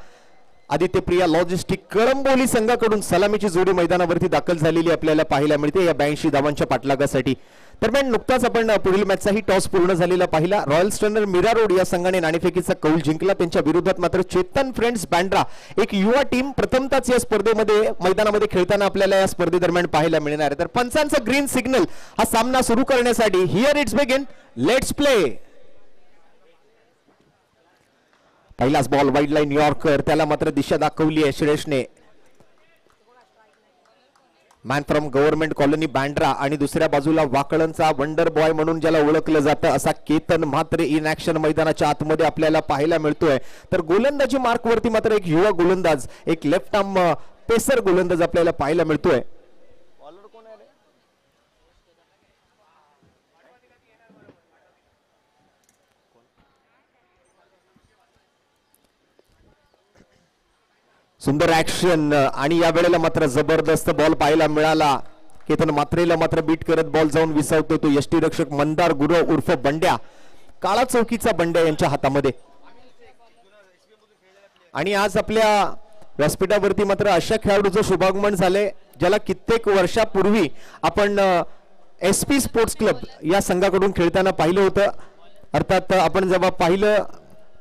आदित्य प्रिया लॉजिस्टिक कळंबोली संघाकडून सलामीची जोडी मैदानावरती दाखल झालेली आपल्याला पाहायला मिळते या 82 धावांच्या पाठलागासाठी. दरम्यान नुकताच आपण पुढील मॅचचाही टॉस पूर्ण झालेला पाहिला. रॉयल स्टनर मीरा रोड या संघाने नाणेफेकीचा कौल जिंकला. त्यांच्या विरोधात मात्र चेतन फ्रेंड्स बँड्रा एक युवा टीम प्रथमताच या स्पर्धेमध्ये मैदानामध्ये खेळताना आपल्याला या स्पर्धेदरम्यान पाहायला मिळणार आहे. तर पंचांचा ग्रीन सिग्नल हा सामना सुरू करण्यासाठी here it's begin, let's play. पहिलाच बॉल वाईड लाईन यॉर्कर, त्याला मात्र दिशा दाखवली आहे श्रेयसने. Man from government colony Bandra आणि दुसऱ्या बाजूला वाकळणचा वंडर बॉय म्हणून ज्याला ओळखलं जातं असा केतन मात्र इन ऍक्शन मैदानाच्या आतमध्ये आपल्याला पाहायला मिळतोय. तर गोलंदाजी मार्क वरती मात्र एक युवा गोलंदाज, एक लेफ्ट आर्म पेसर गोलंदाज आपल्याला पाहायला मिळतोय. सुंदर ऍक्शन आणि या वेळेला मात्र जबरदस्त बॉल पाहायला मिळाला. केतन मात्रेला मात्र बीट करत बॉल जाऊन विसावतो तो यष्टीरक्षक मंदार गुरव उर्फ बंड्या, काळा चौकीचा बंड्या यांच्या हातामध्ये. आणि आज आपल्या व्यासपीठावरती मात्र अशा खेळाडूचं शुभागमन झालंय ज्याला कित्येक वर्षापूर्वी आपण SP स्पोर्ट्स क्लब या संघाकडून खेळताना पाहिलं होतं. अर्थात आपण जेव्हा पाहिलं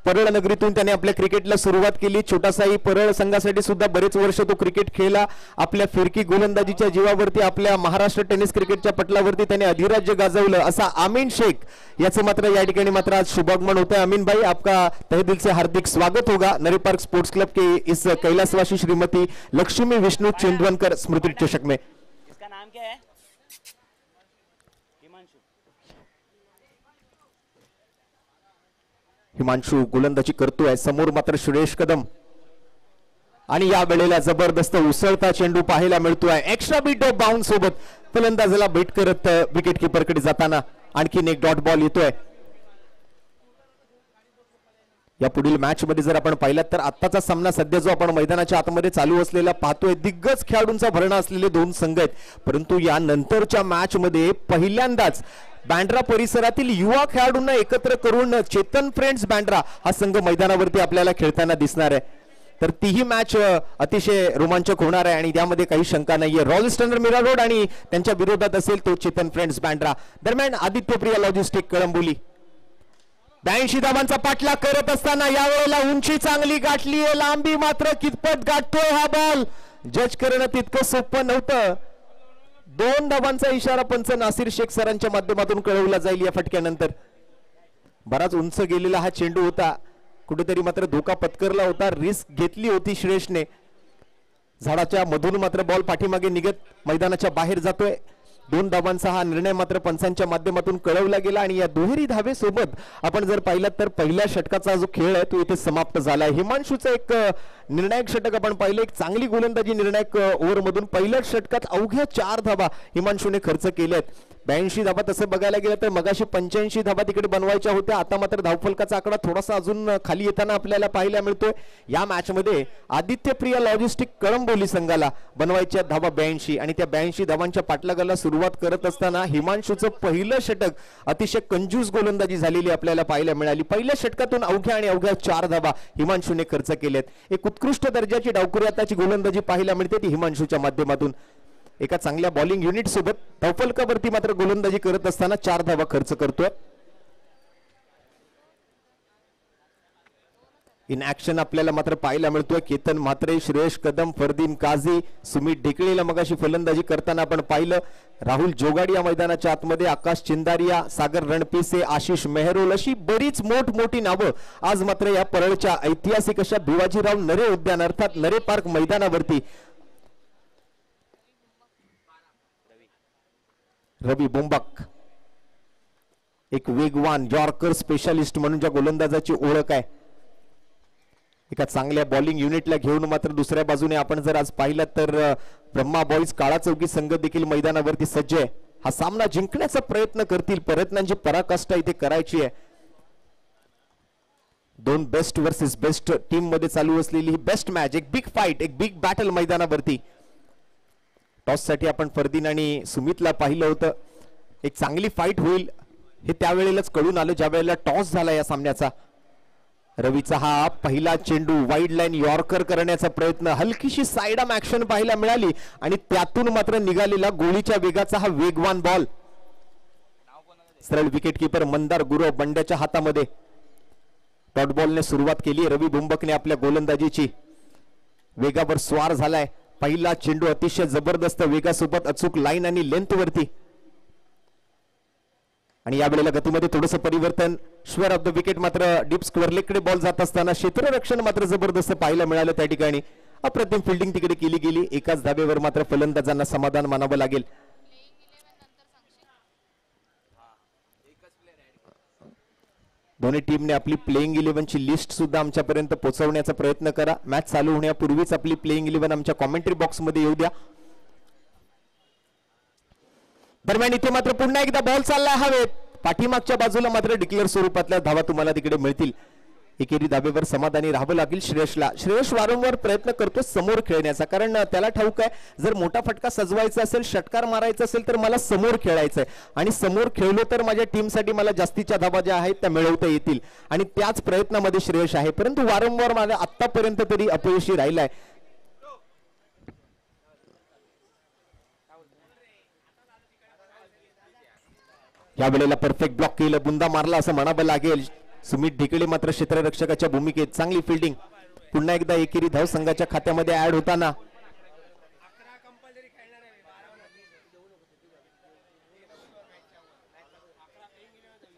परळ नगरीतून त्याने आपल्या क्रिकेटला सुरुवात केली. छोटासाही परळ संघासाठी सुद्धा बरेच वर्ष तो क्रिकेट खेळला. आपल्या फिरकी गोलंदाजीच्या जीवावरती आपल्या महाराष्ट्र टेनिस क्रिकेटच्या पटलावरती त्याने अधिराज्य गाजवलं असा अमीन शेख याचं मात्र या ठिकाणी मात्र आज शुभागमन होतं है. अमीन भाई, आपका तहे दिल से हार्दिक स्वागत होगा नरी पार्क स्पोर्ट्स क्लब के इस कैलासवासी श्रीमती लक्ष्मी विष्णु चिंदवनकर स्मृति चषक में. इसका नाम क्या है? हिमांशु गोलंदाजी करतोय. समोर मात्र सुरेश कदम आणि या वेळेला जबरदस्त उसळता चेंडू पाहायला मिळतोय. एक्स्ट्रा बीट ऑफ बाउंड सोबत फलंदाजाला बीट करत विकेट कीपर कडे जाताना आणखीन एक डॉट बॉल येतोय. या पुढील मॅच मध्ये जर आपण पाहिलात तर आत्ताचा सामना सध्या जो आपण मैदानाच्या आतमध्ये चालू असलेला पाहतोय, दिग्गज खेळाडूंचा भरणा असलेले दोन संघ आहेत. परंतु या नंतरच्या मॅच मध्ये पहिल्यांदाच बँड्रा परिसरातील युवा खेळाडूंना एकत्र करून चेतन फ्रेंड्स बँड्रा हा संघ मैदानावरती आपल्याला खेळताना दिसणार आहे. तर तीही मॅच अतिशय रोमांचक होणार आहे आणि त्यामध्ये काही शंका नाहीये. रॉयल स्टनर मीरा रोड आणि त्यांच्या विरोधात असेल तो चेतन फ्रेंड्स बँड्रा. दरम्यान आदित्य प्रिया लॉजिस्टिक कळंबोली 82 धावांचा पाठलाग करत असताना यावेळेला उंची चांगली गाठली आहे. लांबी मात्र कितपत गाठतोय हा बॉल जज करणं तितकं सोपं नव्हतं. 2 धावांचा इशारा पंच नासिर शेख सरांच्या माध्यमातून कळवला जाईल या फटक्यानंतर. बराच उंच गेलेला हा चेंडू होता, कुठेतरी मात्र धोका पत्करला होता, रिस्क घेतली होती श्रेयसने. झाडाच्या मधून मात्र बॉल पाठीमागे निघत मैदानाच्या बाहेर जातोय. 2 धावांचा हा निर्णय मात्र पंचांच्या माध्यमातून कळवला गेला आणि या दुहेरी धावेसोबत आपण जर पाहिलं तर पहिल्या षटकाचा जो खेळ आहे तो इथे समाप्त झाला आहे. हिमांशूचं एक निर्णायक षटक आपण पाहिलं, एक चांगली गोलंदाजी निर्णायक ओव्हरमधून पहिल्या षटकात अवघ्या 4 धावा हिमांशूने खर्च केल्यात. 82 धावा तसं बघायला गेलं तर मगाशी 85 धावा तिकडे बनवायच्या होत्या. आता मात्र धावफलकाचा आकडा थोडासा अजून खाली येताना आपल्याला पाहायला मिळतोय. या मॅच मध्ये आदित्य प्रिया लॉजिस्टिक कळंबोली संघाला बनवायच्या धावा 82 आणि त्या 82 धावांच्या पाठलागाला सुरुवात करत असताना हिमांशूचं पहिलं षटक अतिशय कंजूस गोलंदाजी झालेली आपल्याला पाहायला मिळाली. पहिल्या षटकातून अवघ्या 4 धावा हिमांशूने खर्च केल्यात. एक उत्कृष्ट दर्जाची डावखुरी आताची गोलंदाजी पाहायला मिळते ती हिमांशूच्या माध्यमातून. एका चांगल्या बॉलिंग युनिट सोबत धावफलकावरती मात्र गोलंदाजी करत असताना 4 धावा खर्च करतोय. इन ऍक्शन आपल्याला मात्र पाहायला मिळतोय. केतन म्हात्रे, श्रेयस कदम, फरदीन काझी, सुमित ढेकळेला मगाशी फलंदाजी करताना आपण पाहिलं. राहुल जोगाडी या मैदानाच्या आतमध्ये, आकाश चिंदारिया, सागर रणपिसे, आशिष मेहरोल अशी बरीच मोठमोठी नावं आज मात्र या परळच्या ऐतिहासिक अशा भिवाजीराव नरे उद्यान अर्थात नरे पार्क मैदानावरती. रवी बुंबक एक वेगवान यॉर्कर स्पेशालिस्ट म्हणून ज्या गोलंदाजाची ओळख आहे, एका चांगल्या बॉलिंग युनिटला घेऊन मात्र दुसऱ्या बाजूने आपण जर आज पाहिलं तर ब्रह्मा बॉईज काळा चौकी संघ देखील मैदानावरती सज्ज आहे. हा सामना जिंकण्याचा प्रयत्न करतील, प्रयत्नांची पराकाष्ठा इथे करायची आहे. 2 बेस्ट वर्सेस बेस्ट टीम मध्ये चालू असलेली ही बेस्ट मॅच, एक बिग फाईट, एक बिग बॅटल मैदानावरती. टॉस साठी आपण फरदीन आणि सुमितला पाहिलं होतं. एक चांगली फाईट होईल हे त्यावेळेलाच कळून आलं ज्या वेळेला टॉस झाला या सामन्याचा. रवीचा हा पहिला चेंडू वाईड लाईन यॉर्कर करण्याचा प्रयत्न, हलकीशी साइड ऍक्शन पाहायला मिळाली आणि त्यातून मात्र निघालेला गोळीच्या वेगाचा हा वेगवान बॉल सरळ विकेट किपर मंदार गुरव बंड्याच्या हातामध्ये. डॉट बॉलने सुरुवात केली रवी बुंबकने आपल्या गोलंदाजीची. वेगावर स्वार झालाय. पहिला चेंडू अतिशय जबरदस्त वेगासोबत अचूक लाईन आणि लेंथ वरती. आणि यावेळेला गतीमध्ये थोडंसं परिवर्तन. श्वेअर ऑफ द विकेट मात्र डीप स्क्वेअरलेकडे बॉल जात असताना क्षेत्ररक्षण मात्र जबरदस्त पाहायला मिळालं त्या ठिकाणी. अप्रतिम फिल्डिंग तिकडे केली गेली. एकाच धाब्यावर मात्र फलंदाजांना समाधान मानावं लागेल. दोन्ही टीमने आपली प्लेइंग 11 ची लिस्ट सुद्धा आमच्यापर्यंत पोहोचवण्याचा प्रयत्न करा. मॅच चालू होण्यापूर्वीच आपली प्लेइंग 11 आमच्या कॉमेंट्री बॉक्स मध्ये येऊ द्या. दरम्यान इथे मात्र पुन्हा एकदा बॉल चाललाय हवेत. पाठीमागच्या बाजूला मात्र डिक्लेअर स्वरूपातल्या धावा तुम्हाला तिकडे मिळतील. एकेरी धाबेवर समाधानी राहावं लागेल श्रेयसला. श्रेयस वारंवार प्रयत्न करतो समोर खेळण्याचा, कारण त्याला ठाऊक आहे जर मोठा फटका सजवायचा असेल, षटकार मारायचा असेल तर मला समोर खेळायचंय आणि समोर खेळलो तर माझ्या टीमसाठी मला जास्तीच्या धावा ज्या आहेत त्या मिळवता येतील आणि त्याच प्रयत्नामध्ये श्रेयस आहे. परंतु वारंवार मला आतापर्यंत तरी अपयशी राहिलाय. या वेळेला परफेक्ट ब्लॉक केलं, बुंदा मारला असं म्हणावं लागेल. सुमित ढेकळे मात्र क्षेत्ररक्षकाच्या भूमिकेत चांगली फिल्डिंग. पुन्हा एकदा एकेरी धाव संघाच्या खात्यामध्ये ऍड होताना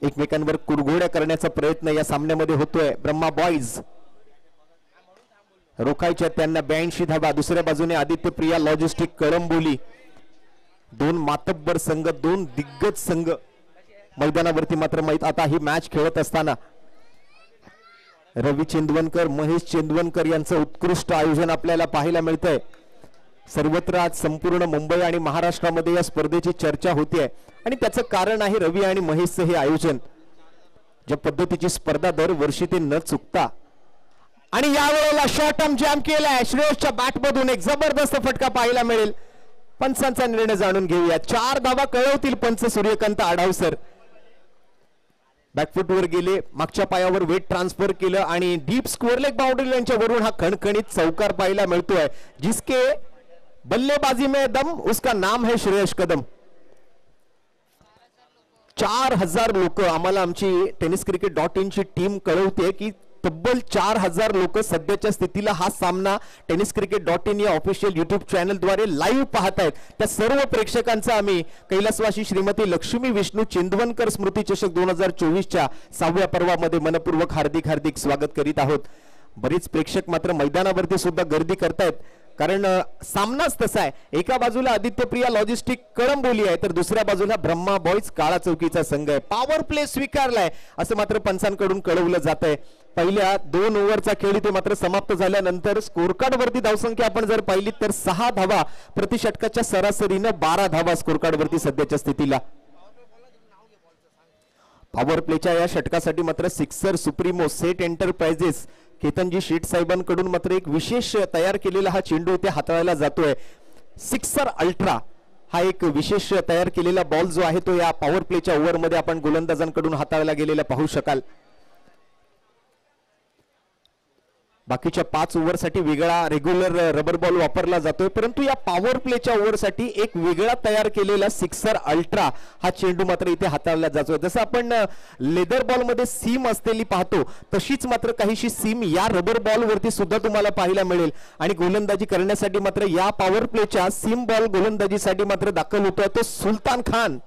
एकमेकांवर कुरघोड्या करण्याचा प्रयत्न या सामन्यामध्ये होतोय. ब्रह्मा बॉईज रोखायच्या त्यांना 82 धावा. दुसऱ्या बाजूने आदित्य प्रिया लॉजिस्टिक कळंबोली. 2 मातब्बर संघ, 2 दिग्गज संघ मैदानावरती मात्र आता ही मॅच खेळत असताना रवी चेंदवनकर, महेश चेंदवनकर यांचं उत्कृष्ट आयोजन आपल्याला पाहायला मिळतंय. सर्वत्र आज संपूर्ण मुंबई आणि महाराष्ट्रामध्ये या स्पर्धेची चर्चा होतीये आणि त्याचं कारण आहे रवी आणि महेशचं हे आयोजन. ज्या पद्धतीची स्पर्धा दरवर्षी ते न चुकता आणि यावेळेला शॉर्ट टर्म जॅम केलाय. श्रेयसच्या बॅटमधून एक जबरदस्त फटका पाहायला मिळेल. पंचांचा निर्णय जाणून घेऊया. 4 धावा कळवतील पंच सूर्यकांत आढावसर. बॅकफुटवर गेले, मागच्या पायावर वेट ट्रान्सफर केलं आणि डीप स्क्वेअर लेग बाउंड्री लाईनच्या वरून हा खणखणीत चौकार पाहायला मिळतोय. जिसके बल्लेबाजी में दम उसका नाम है श्रेयस कदम. 4000 लोक आम्हाला आमची tenniscricket.in ची टीम कळवते की तब्बल 4000 लोक सध्याच्या स्थितीला हा सामना tenniscricket.in या ऑफिशियल युट्यूब चॅनलद्वारे लाईव्ह पाहतायत. त्या सर्व प्रेक्षकांचा आम्ही कैलासवासी श्रीमती लक्ष्मी विष्णू चिंदवनकर स्मृती चषक 2024च्या 6व्या पर्वामध्ये मनपूर्वक हार्दिक स्वागत करीत आहोत. बरेच प्रेक्षक मात्र मैदानावरती सुद्धा गर्दी करतायत, कारण सामनाच तसा आहे. एका बाजूला आदित्यप्रिया लॉजिस्टिक कळंबोली आहे तर दुसऱ्या बाजूला ब्रह्मा बॉईज काळा चौकीचा संघ आहे. पॉवर प्ले स्वीकारलाय असं मात्र पंचांकडून कळवलं जात आहे. पहिल्या 2 ओव्हरचा खेळ इथे मात्र समाप्त झाल्यानंतर स्कोर कार्ड वरती धावसंख्या आपण जर पाहिली तर 6 धावा प्रति षटकाच्या सरासरीनं 12 धावा स्कोर कार्ड वरती सध्याच्या स्थितीला. पॉवर प्लेच्या या षटकासाठी मात्र सिक्सर सुप्रीमो सेट एंटरप्राइजेस केतनजी शेठ साहेबांकडून मात्र एक विशेष तयार केलेला हा चेंडू इथे हाताळायला जातोय. सिक्सर अल्ट्रा हा एक विशेष तयार केलेला बॉल जो आहे तो या पॉवर प्लेच्या ओव्हरमध्ये आपण गोलंदाजांकडून हाताळला गेलेला पाहू शकाल. बाकीच्या 5 ओव्हरसाठी वेगळा रेग्युलर रबर बॉल वापरला जातोय परंतु या पॉवर प्लेच्या ओव्हरसाठी एक वेगळा तयार केलेला सिक्सर अल्ट्रा हा चेंडू मात्र इथे हाताळला जातोय. जसं आपण लेदर बॉल मध्ये सीम असलेली पाहतो तशीच मात्र काहीशी सीम या रबर बॉल वरती सुद्धा तुम्हाला पाहायला मिळेल आणि गोलंदाजी करण्यासाठी मात्र या पॉवर प्लेच्या सीम बॉल गोलंदाजीसाठी मात्र दाखल होतोय तो सुलतान खान.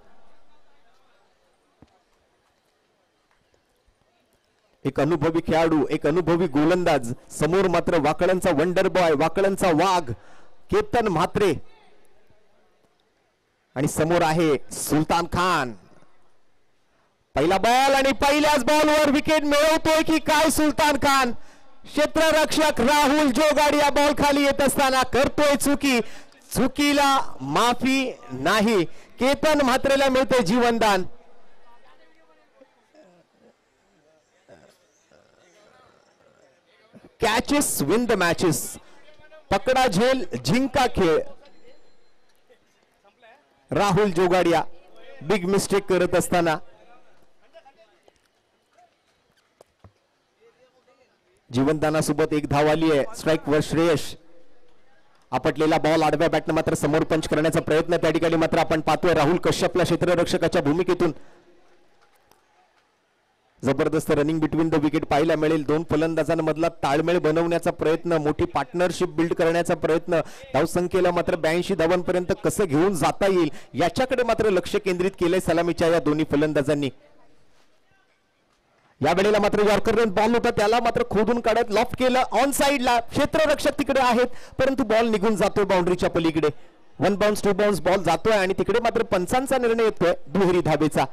एक अनुभवी खेळाडू एक अनुभवी गोलंदाज समोर मात्र वाकळणचा वंडर बॉय वाकळणचा वाघ केतन म्हात्रे आणि समोर आहे सुलतान खान. पहिला बॉल आणि पहिल्याच बॉलवर विकेट मिळवतोय की काय सुलतान खान. क्षेत्ररक्षक राहुल जोगाडिया बॉल खाली येत असताना करतोय चुकी. चुकीला माफी नाही. केतन म्हात्रेला मिळते जीवनदान. Catches win the matches. पकडा झेल जिंका खेळ. राहुल जोगाडिया बिग मिस्टेक करत असताना जीवनदानासोबत एक धाव आली आहे. स्ट्राइक वर श्रेयश. आपटलेला बॉल आडव्या बॅटने मात्र समोर पंच करण्याचा प्रयत्न त्या ठिकाणी मात्र आपण पाहतोय राहुल कश्यपला क्षेत्ररक्षकाच्या भूमिकेतून. जबरदस्त रनिंग बिटवीन द विकेट पाहायला मिळेल. 2 फलंदाजांमधला ताळमेळ बनवण्याचा प्रयत्न मोठी पार्टनरशिप बिल्ड करण्याचा प्रयत्न धावसंख्येला मात्र 82 धावांपर्यंत कसं घेऊन जाता येईल याच्याकडे मात्र लक्ष केंद्रित केलंय सलामीच्या या दोन्ही फलंदाजांनी. या वेळेला मात्र यॉर्कर रन बॉल होता त्याला मात्र खोदून काढत लॉफ्ट केलं ऑन साइडला. क्षेत्ररक्षक तिकडे आहेत परंतु बॉल निघून जातोय बाउंड्रीच्या पलीकडे. 1 बाउन्स 2 बाउन्स बॉल जातोय आणि तिकडे मात्र पंचांचा निर्णय येतोय दुहेरी धाबेचा.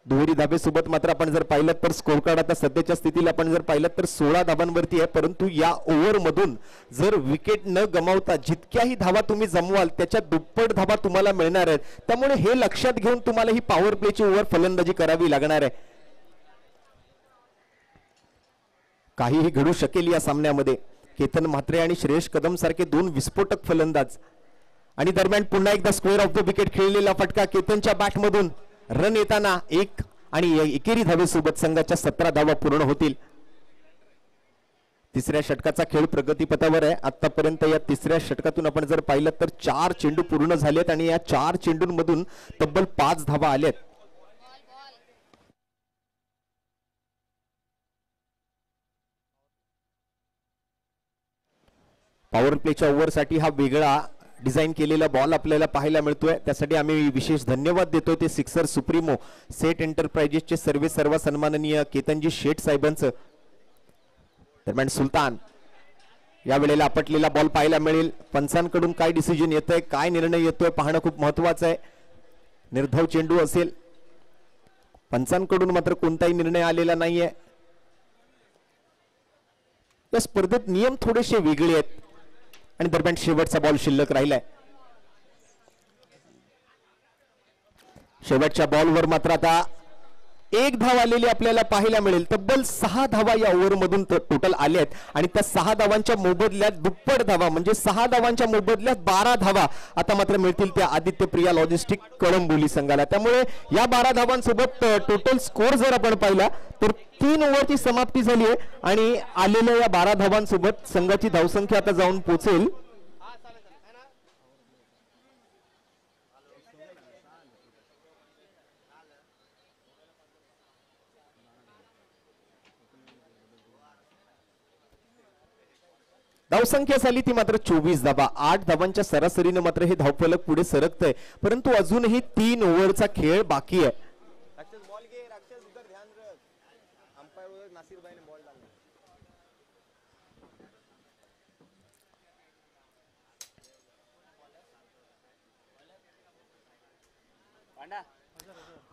दुहेरी धाबेसोबत मात्र आपण जर पाहिलं तर स्कोर कार्ड आता सध्याच्या स्थितीला आपण जर पाहिलं तर 16 धावांवरती आहे परंतु या ओव्हर मधून जर विकेट न गमावता जितक्याही धावा तुम्ही जमवाल त्याच्या दुप्पट धावा तुम्हाला मिळणार आहेत. त्यामुळे हे लक्षात घेऊन तुम्हाला ही पॉवर प्लेची ओव्हर फलंदाजी करावी लागणार आहे. काहीही घडू शकेल या सामन्यामध्ये. केतन म्हात्रे आणि श्रेयश कदम सारखे 2 विस्फोटक फलंदाज आणि दरम्यान पुन्हा एकदा स्क्वेअर ऑफ द विकेट खेळलेला फटका केतनच्या बॅटमधून. रन येताना 1 आणि एकेरी धावेसोबत संघाच्या 17 धावा पूर्ण होतील. तिसऱ्या षटकाचा खेळ प्रगतीपथावर आहे. आतापर्यंत या तिसऱ्या षटकातून आपण जर पाहिलं तर 4 चेंडू पूर्ण झालेत आणि या 4 चेंडूंमधून तब्बल 5 धावा आल्यात. पॉवर प्लेच्या ओव्हरसाठी हा वेगळा डिझाईन केलेला बॉल आपल्याला पाहायला मिळतोय. त्यासाठी आम्ही विशेष धन्यवाद देतोय ते सिक्सर सुप्रीमो सेट एंटरप्राइजेसचे सर्व सन्माननीय केतनजी शेठ साहेबांचं. दरम्यान सुलतान या वेळेला आपटलेला बॉल पाहायला मिळेल. पंचांकडून काय डिसिजन येतंय काय निर्णय येतोय पाहणं खूप महत्वाचं आहे. निर्धाव चेंडू असेल. पंचांकडून मात्र कोणताही निर्णय आलेला नाहीये. या स्पर्धेत नियम थोडेसे वेगळे आहेत आणि दरम्यान शेवटचा बॉल शिल्लक राहिलाय. शेवटच्या बॉलवर मात्र आता 1 धाव आलेली आपल्याला पाहायला मिळेल. तब्बल 6 धावा या ओव्हर मधून टोटल आल्या आहेत आणि त्या 6 धावांच्या मोबदल्यात दुप्पट धावा म्हणजे 6 धावांच्या मोबदल्यात 12 धावा आता मात्र मिळतील त्या आदित्यप्रिया लॉजिस्टिक कळंबोली संघाला. त्यामुळे या 12 धावांसोबत टोटल स्कोर जर आपण पाहिला तर 3 ओव्हरची समाप्ती झाली आहे आणि आलेल्या या 12 धावांसोबत संघाची धावसंख्या आता जाऊन पोहोचेल 24 धावसंख्या झाली ती मात्र 24 धावा. 8 धावांच्या सरासरीने मात्र हे धावफलक पुढे सरकतंय परंतु अजूनही 3 ओव्हरचा खेळ बाकी आहे.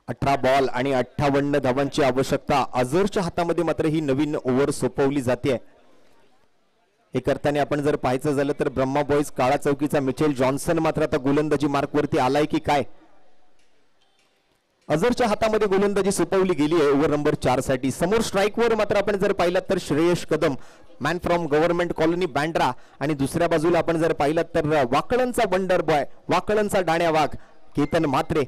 18 बॉल आणि 58 धावांची आवश्यकता. अझरच्या हातामध्ये मात्र ही नवीन ओव्हर सोपवली जाते. हे करताना आपण जर पाहायचं झालं तर ब्रह्मा बॉईज काळा चौकीचा मिचेल जॉन्सन मात्र आता गोलंदाजी मार्कवरती आलाय की काय. अझरच्या हातामध्ये गोलंदाजी सोपवली गेली आहे ओव्हर नंबर 4 साठी. समोर स्ट्राईकवर मात्र आपण जर पाहिलात तर Shreyash Kadam man from government colony Bandra आणि दुसऱ्या बाजूला आपण जर पाहिलात तर वाकळणचा वंडर बॉय वाकळणचा डाण्या वाघ केतन म्हात्रे.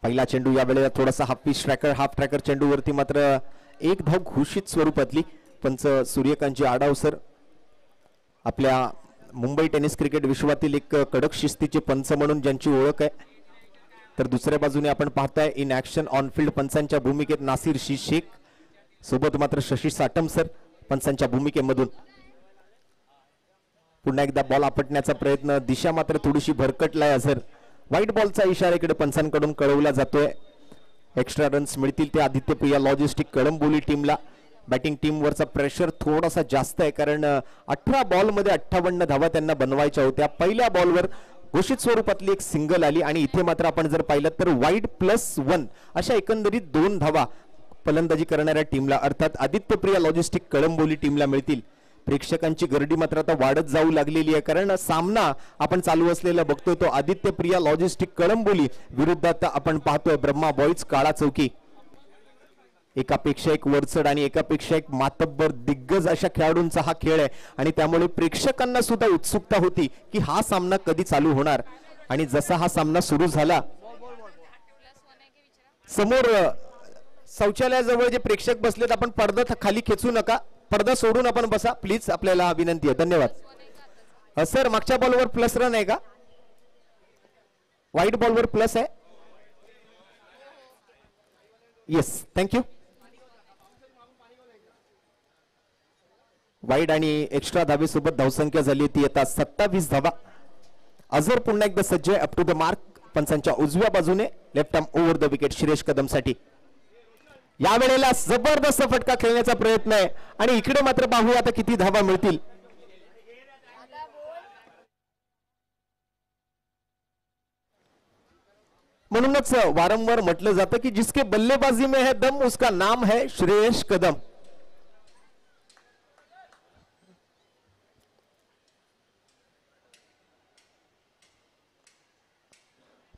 पहिला चेंडू या वेळेला थोडासा हाफ ट्रॅकर चेंडूवरती मात्र एक धाव घोषित स्वरूपातली. पंच सूर्यकांतजी आडाव सर आपल्या मुंबई टेनिस क्रिकेट विश्वातील एक कडक शिस्तीचे पंच म्हणून ज्यांची ओळख आहे. तर दुसऱ्या बाजूने आपण पाहताय इन ऍक्शन ऑन फील्ड पंचांच्या भूमिकेत नासिर शेख सोबत मात्र शशी साटम सर पंचांच्या भूमिकेमधून. पुन्हा एकदा बॉल आपटण्याचा प्रयत्न. दिशा मात्र थोडीशी भरकटलाय अझर. व्हाईट बॉलचा इशारा इकडे पंचांकडून कळवला जातोय. एक्स्ट्रा रन्स मिळतील ते आदित्य प्रिया लॉजिस्टिक कळंबोली टीमला. बॅटिंग टीमवरचा प्रेशर थोडासा जास्त आहे कारण 18 बॉलमध्ये 58 धावा त्यांना बनवायच्या होत्या. पहिल्या बॉलवर घोषित स्वरूपातली एक सिंगल आली आणि इथे मात्र आपण जर पाहिलं तर वाईड +1 अशा एकंदरीत 2 धावा फलंदाजी करणाऱ्या टीमला अर्थात आदित्य प्रिया लॉजिस्टिक कळंबोली टीमला मिळतील. प्रेक्षकांची गर्दी मात्र आता वाढत जाऊ लागलेली आहे कारण सामना आपण चालू असलेला बघतोय तो आदित्य प्रिया लॉजिस्टिक कळंबोली विरुद्ध आता आपण पाहतोय ब्रह्मा बॉईज काळा चौकी. एकापेक्षा एक वरचढ आणि एकापेक्षा एक मातब्बर दिग्गज अशा खेळाडूंचा हा खेळ आहे आणि त्यामुळे प्रेक्षकांना सुद्धा उत्सुकता होती की हा सामना कधी चालू होणार. आणि जसा हा सामना सुरू झाला समोर शौचालयाजवळ जे प्रेक्षक बसलेत आपण पडदा खाली खेचू नका. पडदा सोडून आपण बसा प्लीज. आपल्याला विनंती आहे. धन्यवाद. सर मागच्या बॉलवर प्लस रन आहे का? व्हाईट बॉलवर प्लस आहे. Yes thank you. वाईड आणि एक्स्ट्रा धावेसोबत धावसंख्या झाली ती आता 27 धावा. अझर पुन्हा एकदा सज्ज आहे अप टू द मार्क. पंचांच्या उजव्या बाजूने left arm over the wicket Shreyash Kadam साठी. या वेळेला जबरदस्त फटका खेळण्याचा प्रयत्न आहे आणि इकडे मात्र पाहूया आता किती धावा मिळतील. म्हणूनच वारंवार म्हटलं जातं की जिसके बल्लेबाजी में है दम उसका नाम है श्रेयश कदम.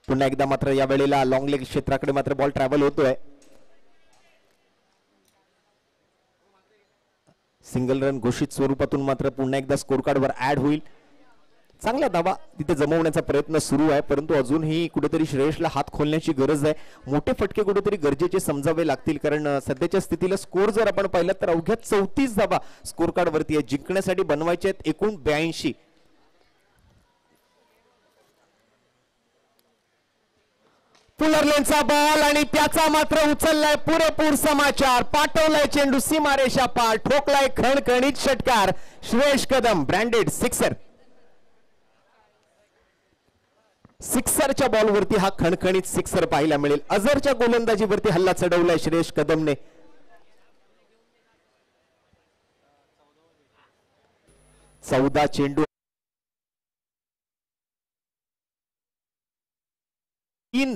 पुन्हा एकदा मात्र या वेळेला लॉंग लेग क्षेत्राकडे मात्र बॉल ट्रॅव्हल होतोय. सिंगल रन घोषित स्वरूपातून मात्र पुन्हा एकदा स्कोर कार्डवर ऍड होईल. चांगला धावा तिथे जमवण्याचा प्रयत्न सुरू आहे परंतु अजूनही कुठेतरी श्रेयसला हात खोलण्याची गरज आहे. मोठे फटके कुठेतरी गरजेचे समजावे लागतील कारण सध्याच्या स्थितीला स्कोर जर आपण पाहिलं तर अवघ्या 34 धावा स्कोर कार्ड वरती आहे. जिंकण्यासाठी बनवायचे आहेत एकूण 82. पुलरलेनचा बॉल आणि त्याचा मात्र उचललाय पुरेपूर समाचार. पाठवलाय चेंडू सीमारेषा पार. ठोकलाय खणखणीत षटकार. Shreyas Kadam branded sixer. सिक्सरच्या बॉलवरती हा खणखणीत सिक्सर पाहायला मिळेल. अझरच्या गोलंदाजीवरती हल्ला चढवलाय श्रेयश कदमने. चौदा चेंडू 3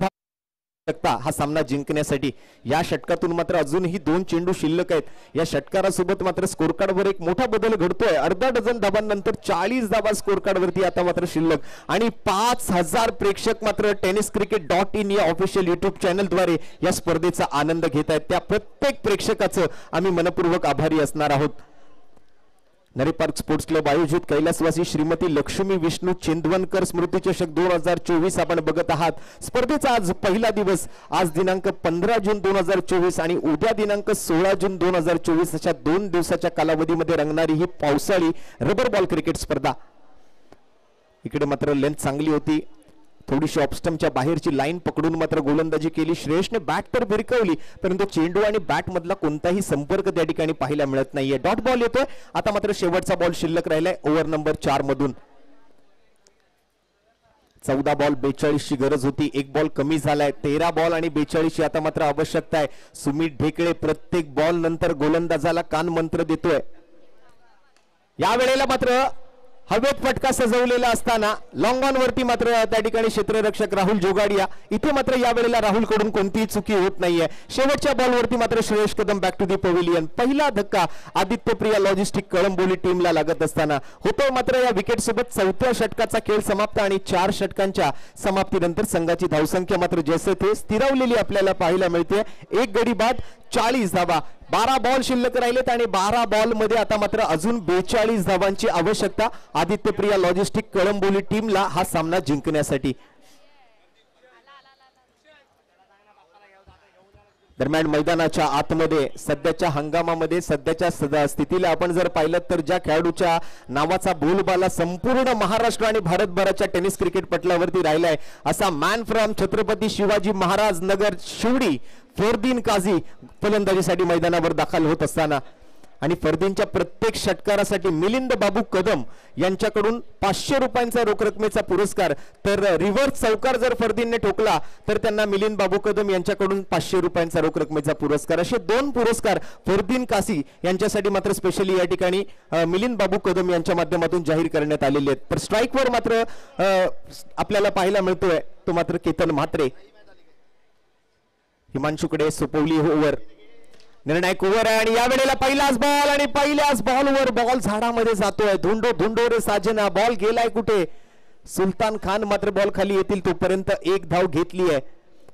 हा सामना जिंकण्यासाठी. या षटकातून मात्र अजूनही 2 चेंडू शिल्लक आहेत. या षटकारासोबत मात्र स्कोर कार्डवर एक मोठा बदल घडतोय. अर्धा डझन धावांनंतर 40 धावा स्कोर कार्डवरती आता मात्र शिल्लक आणि 5000 प्रेक्षक मात्र tenniscricket.in या ऑफिशियल युट्यूब चॅनलद्वारे या स्पर्धेचा आनंद घेत आहेत. त्या प्रत्येक प्रेक्षकाचं आम्ही मनपूर्वक आभारी असणार आहोत. नरी पार्क स्पोर्ट्स क्लब आयोजित कैलासवासी श्रीमती लक्ष्मी विष्णू चिंदवनकर स्मृती चषक 2024 आपण बघत आहात. स्पर्धेचा आज पहिला दिवस. आज दिनांक 15 जून 2024 आणि उद्या दिनांक 16 जून 2024 अशा 2 दिवसाच्या कालावधीमध्ये रंगणारी ही पावसाळी रबर बॉल क्रिकेट स्पर्धा. इकडे मात्र लेंथ चांगली होती. थोडीशी ऑफस्टम्पच्या बाहेरची लाईन पकडून मात्र गोलंदाजी केली. श्रेयसने बॅट तर भिरकवली परंतु चेंडू आणि बॅट मधला कोणताही संपर्क त्या ठिकाणी पाहायला मिळत नाहीये. डॉट बॉल येतोय. आता मात्र शेवटचा बॉल शिल्लक राहिलाय ओव्हर नंबर 4 मधून. 14 बॉल 42 ची गरज होती. एक बॉल कमी झालाय. 13 बॉल आणि 42 ची आता मात्र आवश्यकता आहे. सुमित ढेकळे प्रत्येक बॉल नंतर गोलंदाजाला कान मंत्र देतोय. या वेळेला मात्र हवेत फटका सजवलेला असताना लॉंग ऑन वरती मात्र त्या ठिकाणी क्षेत्ररक्षक राहुल जोगाडिया. इथे मात्र या वेळेला राहुल कडून कोणतीही चुकी होत नाहीये. शेवटच्या बॉलवरती मात्र Shreyash Kadam back to the pavilion. पहिला धक्का आदित्य प्रिया लॉजिस्टिक कळंबोली टीमला लागत असताना होतोय. मात्र या विकेट सोबत 4थ्या षटकाचा खेळ समाप्त आणि 4 षटकांच्या समाप्तीनंतर संघाची धावसंख्या मात्र जैसे थे स्थिरावलेली आपल्याला पाहायला मिळते. एक गडी बाद 40 धावा. 12 बॉल शिल्लक राहिलेत आणि 12 बॉल मध्ये आता मात्र अजून 42 धावांची आवश्यकता आदित्य प्रिया लॉजिस्टिक कळंबोली टीमला हा सामना जिंकण्यासाठी. दरम्यान मैदानाच्या आतमध्ये सध्याच्या हंगामामध्ये सध्याच्या स्थितीला आपण जर पाहिलं तर ज्या खेळाडूच्या नावाचा बोलबाला संपूर्ण महाराष्ट्र आणि भारतभराच्या टेनिस क्रिकेट पटलावरती राहिलाय असा मॅन फ्रॉम छत्रपती शिवाजी महाराज नगर शिवडी फरदीन काझी फलंदाजीसाठी मैदानावर दाखल होत असताना आणि फरदीनच्या प्रत्येक षटकारासाठी मिलिंद बाबू कदम यांच्याकडून 500 रुपयांचा रोख रकमेचा पुरस्कार. तर रिव्हर्स चौकार जर फरदीनने ठोकला तर त्यांना मिलिंद बाबू कदम यांच्याकडून 500 रुपयांचा रोख रकमेचा पुरस्कार. असे 2 पुरस्कार फरदीन कासी यांच्यासाठी मात्र स्पेशली या ठिकाणी मिलिंद बाबू कदम यांच्या माध्यमातून जाहीर करण्यात आलेले आहेत. तर स्ट्राईकवर मात्र आपल्याला पाहायला मिळतोय तो मात्र केतन म्हात्रे. हिमांशूकडे सोपवली ओव्हर, निर्णायक ओव्हर आहे आणि या वेळेला पहिलाच बॉल आणि पहिल्याच बॉलवर बॉल झाडामध्ये जातोय. धुंडो धुंडो रे साजना. बॉल गेलाय कुठे? सुलतान खान मात्र बॉल खाली येतील तोपर्यंत 1 धाव घेतली आहे.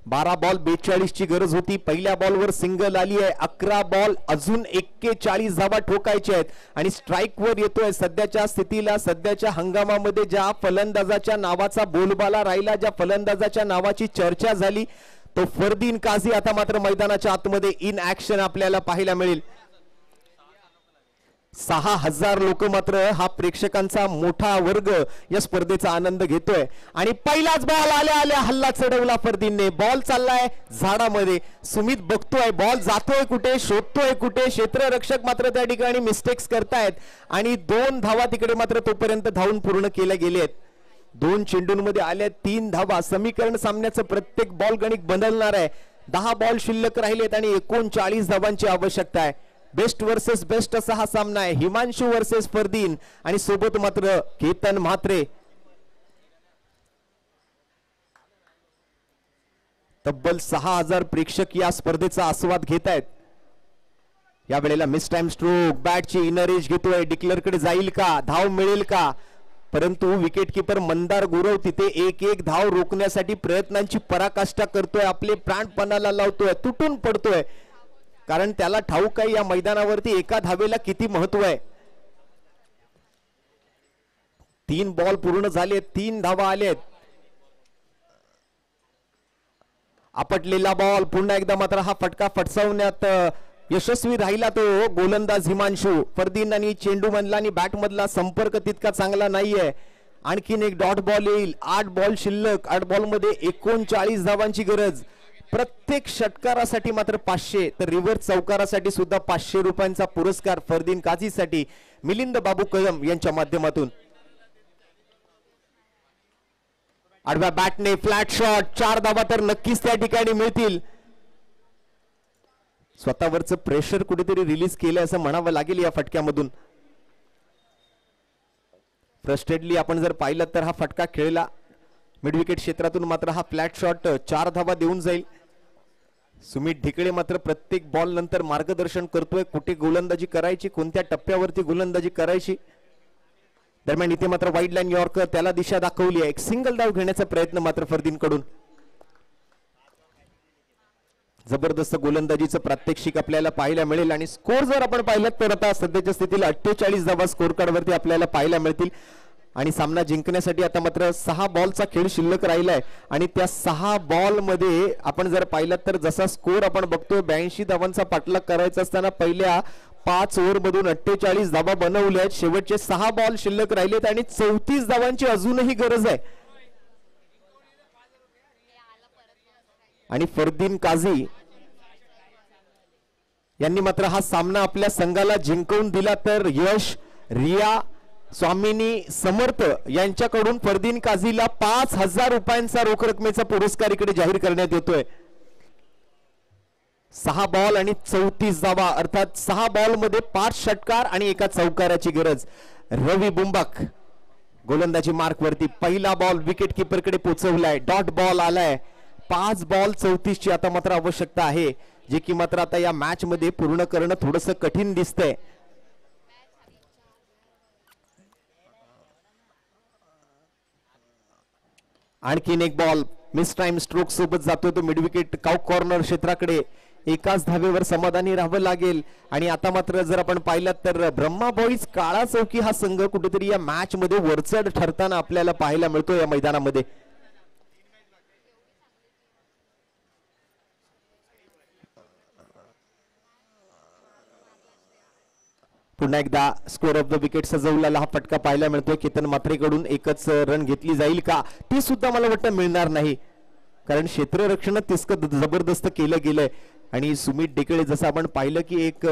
12 बॉल 42 ची गरज होती. पहिल्या बॉलवर सिंगल आली आहे. 11 बॉल अजून 41 धावा ठोकायच्या आहेत आणि स्ट्राईक वर येतोय. सध्याच्या स्थितीला सध्याच्या हंगामामध्ये ज्या फलंदाजाच्या नावाचा बोलबाला राहिला, ज्या फलंदाजाच्या नावाची चर्चा झाली तो फरदीन काझी आता मात्र मैदानाच्या आतमध्ये इन ऍक्शन आपल्याला पाहायला मिळेल. 6000 लोक मात्र हा प्रेक्षकांचा मोठा वर्ग या स्पर्धेचा आनंद घेतोय आणि पहिलाच बॉल आल्या आल्या हल्ला चढवला फरदीनने. बॉल चाललाय झाडामध्ये. सुमित बघतोय बॉल जातोय कुठे, शोधतोय कुठे. क्षेत्ररक्षक मात्र त्या ठिकाणी मिस्टेक्स करतायत आणि 2 धावा तिकडे मात्र तोपर्यंत धावून पूर्ण केल्या गेले आहेत. 2 चेंडूंमध्ये आल्या 3 धावा. समीकरण सामन्याचं प्रत्येक बॉल गणित बदलणार आहे. 10 बॉल शिल्लक राहिलेत आणि 39 धावांची आवश्यकता आहे. बेस्ट वर्सेस बेस्ट असा हा सामना आहे. हिमांशू वर्सेस फरदीन आणि सोबत मात्र केतन म्हात्रे. तब्बल 6000 प्रेक्षक या स्पर्धेचा आस्वाद घेत आहेत. या वेळेला मिस टाइम स्ट्रोक. बॅटची इनर एज घेतोय. डिक्लेअर कडे जाईल का? धाव मिळेल का? परंतु विकेट किपर मंदार गुरव तिथे 1-1 धाव रोखण्यासाठी प्रयत्नांची पराकाष्ठा करतोय. आपले प्राण पणाला लावतोय. तुटून पडतोय कारण त्याला ठाऊक आहे या मैदानावरती एका धावेला किती महत्व आहे. 3 बॉल पूर्ण झाले. 3 धावा आलेत. आपटलेला बॉल पुन्हा एकदा मात्र हा फटका फटसावण्यात यशस्वी राहिला तो गोलंदाज हिमांशू. फरदीन आणि चेंडू मधला आणि बॅट मधला संपर्क तितका चांगला नाहीये. आणखीन एक डॉट बॉल येईल. 8 बॉल शिल्लक. 8 बॉल मध्ये 39 धावांची गरज. प्रत्येक षटकारासाठी मात्र 500 तर रिव्हर्स चौकारासाठी सुद्धा 500 रुपयांचा पुरस्कार फरदीन काझीसाठी मिलिंद बाबू कदम यांच्या माध्यमातून. आडव्या बॅटने फ्लॅट शॉट. 4 धावा तर नक्कीच त्या ठिकाणी मिळतील. स्वतःवरचं प्रेशर कुठेतरी रिलीज केलं असं म्हणावं लागेल या फटक्यामधून. फ्रस्ट्रेटली आपण जर पाहिलं तर हा फटका खेळला मिड विकेट क्षेत्रातून मात्र हा फ्लॅट शॉट 4 धावा देऊन जाईल. सुमित ढिकळे मात्र प्रत्येक बॉल नंतर मार्गदर्शन करतोय. कुठे गोलंदाजी करायची, कोणत्या टप्प्यावरती गोलंदाजी करायची. दरम्यान इथे मात्र वाईड लाईन यॉर्कर त्याला दिशा दाखवली आहे. एक सिंगल धाव घेण्याचा प्रयत्न मात्र फरदीन कडून. जबरदस्त गोलंदाजीचं प्रात्यक्षिक आपल्याला पाहायला मिळेल आणि स्कोर जर आपण पाहिलं तर आता सध्याच्या स्थितीला 48 धावा स्कोर कार्ड वरती आपल्याला पाहायला मिळतील आणि सामना जिंकण्यासाठी आता मात्र 6 बॉलचा खेळ शिल्लक राहिलाय आणि त्या 6 बॉल मध्ये आपण जर पाहिलं तर जसा स्कोर आपण बघतोय 82 धावांचा पाठलाग करायचा असताना पहिल्या 5 ओव्हर मधून 48 धावा बनवल्या आहेत. शेवटचे 6 बॉल शिल्लक राहिलेत आणि 34 धावांची अजूनही गरज आहे. आणि फरदीन काझी यांनी मात्र हा सामना आपल्या संघाला जिंकवून दिला तर यश, रिया, स्वामिनी, समर्थ यांच्याकडून फरदीन काझीला 5000 रुपयांचा रोख रकमेचा पुरस्कार इकडे जाहीर करण्यात येतोय. 6 बॉल आणि 34 धावा अर्थात 6 बॉल मध्ये 5 षटकार आणि 1 चौकाराची गरज. रवी बुंबाक गोलंदाजी मार्क वरती पहिला बॉल विकेट किपर कडे पोहोचवलाय, डॉट बॉल आलाय. 5 बॉल 34 ची आता मात्र आवश्यकता आहे, जे की मात्र आता या मॅच मध्ये पूर्ण करणं थोडंसं कठीण दिसतंय. आणखीन एक बॉल मिस टाइम स्ट्रोक सोबत जातोय तो मिड विकेट काउक कॉर्नर क्षेत्राकडे. एकाच धावेवर समाधानी राहावं लागेल. आणि आता मात्र जर आपण पाहिलं तर ब्रह्मा बॉईज काळा चौकी हा संघ कुठेतरी या मॅच मध्ये वरचढ ठरताना आपल्याला पाहायला मिळतो या मैदानामध्ये. पुन्हा एकदा स्कोर ऑफ द विकेट सजवलेला हा फटका पाहायला मिळतोय. केतन मात्रेकडून एकच रन घेतली जाईल का, ती सुद्धा मला वाटतं मिळणार नाही, कारण क्षेत्ररक्षण तितकं जबरदस्त केलं गेलंय. आणि सुमित डेकळे जसं आपण पाहिलं की एक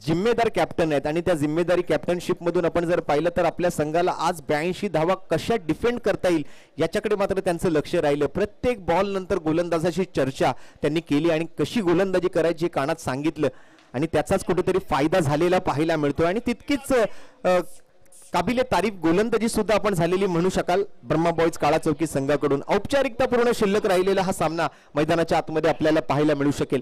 जिम्मेदार कॅप्टन आहेत, आणि त्या जिम्मेदारी कॅप्टनशिप मधून आपण जर पाहिलं तर आपल्या संघाला आज 82 धावा कशा डिफेंड करता येईल याच्याकडे मात्र त्यांचं लक्ष राहिलं. प्रत्येक बॉल नंतर गोलंदाजाची चर्चा त्यांनी केली आणि कशी गोलंदाजी करायची कानात सांगितलं, आणि त्याचाच कुठेतरी फायदा झालेला पाहायला मिळतोय. आणि तितकीच काबिले तारीफ गोलंदाजी सुद्धा आपण झालेली म्हणू शकाल ब्रह्मा बॉईज काळा चौकी संघाकडून. औपचारिकता पूर्ण शिल्लक राहिलेला हा सामना मैदानाच्या आतमध्ये आपल्याला पाहायला मिळू शकेल.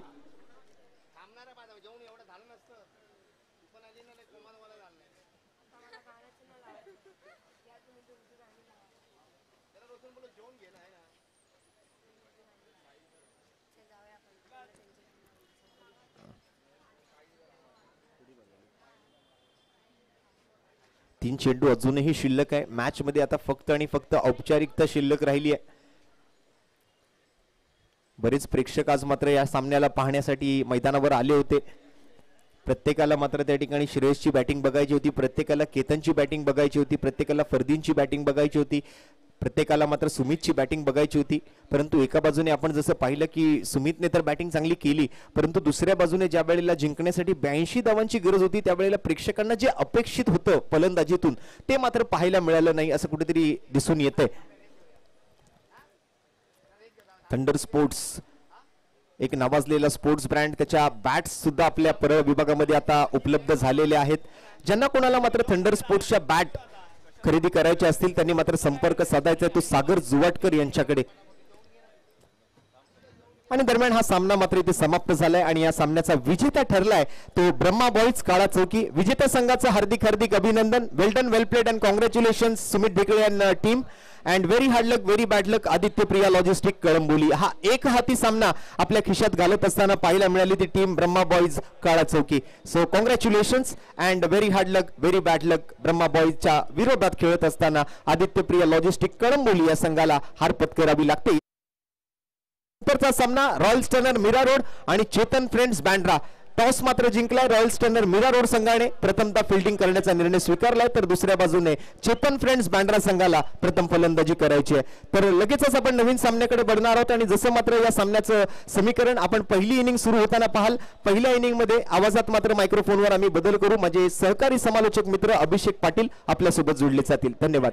तीन चेंडू अजूनही शिल्लक आहे मॅच मध्ये. आता फक्त आणि फक्त औपचारिकता शिल्लक राहिली आहे. बरेच प्रेक्षक आज मात्र या सामन्याला पाहण्यासाठी मैदानावर आले होते. प्रत्येकाला मात्र त्या ठिकाणी श्रेयसची बॅटिंग बघायची होती, प्रत्येकाला केतनची बॅटिंग बघायची होती, प्रत्येकाला फरदीनची बॅटिंग बघायची होती, प्रत्येकाला मात्र सुमितची बॅटिंग बघायची होती. परंतु एका बाजूने आपण जसं पाहिलं की सुमितने तर बॅटिंग चांगली केली, परंतु दुसऱ्या बाजूने ज्या वेळेला जिंकण्यासाठी 82 धावांची गरज होती त्यावेळेला प्रेक्षकांना जे अपेक्षित होतं फलंदाजीतून ते मात्र पाहायला मिळालं नाही असं कुठेतरी दिसून येतंय. थंडर स्पोर्ट्स एक नावाजलेला स्पोर्ट्स ब्रँड, त्याच्या बॅट्स सुद्धा आपल्या परळ विभागामध्ये आता उपलब्ध झालेल्या आहेत. ज्यांना कोणाला मात्र थंडर स्पोर्ट्सच्या बॅट खरेदी करायचे असतील त्यांनी मात्र संपर्क साधायचा तो सागर जुवाटकर यांच्याकडे. आणि दरम्यान हा सामना मात्र इथे समाप्त झालाय आणि या सामन्याचा विजेता ठरलाय तो ब्रह्मा बॉईज काळा चौकी. विजेत्या संघाचं हार्दिक हार्दिक अभिनंदन. Well done, well played and congratulation Sumit Dhekale and team. And very hard luck, very bad luck Aditya Priya logistic Kalamboli. हा एक हाती सामना आपल्या खिशात घालत असताना पाहायला मिळाली ती team Brahma boys Kala Chowki. So congratulations and very hard luck, very bad luck. Brahma बॉईजच्या विरोधात खेळत असताना आदित्य प्रिया लॉजिस्टिक कळंबोली या संघाला हार पत्करावी लागते. नंतरचा सामना रॉयल्स टर्नर मीरा रोड आणि चेतन फ्रेंड्स बँड्रा. टॉस मात्र जिंकलाय रॉयल्स टर्नर मीरा रोड संघाने. प्रथमतः फिल्डिंग करण्याचा निर्णय स्वीकारलाय, तर दुसऱ्या बाजूने चेतन फ्रेंड्स बँड्रा संघाला प्रथम फलंदाजी करायची आहे. तर लगेचच आपण नवीन सामन्याकडे बघणार आहोत. आणि जसं मात्र या सामन्याचं समीकरण आपण पहिली इनिंग सुरू होताना पाहाल, पहिल्या इनिंग मध्ये आवाजात मात्र मायक्रोफोनवर आम्ही बदल करू. माझे सहकारी समालोचक मित्र अभिषेक पाटील आपल्यासोबत जोडले जातील. धन्यवाद.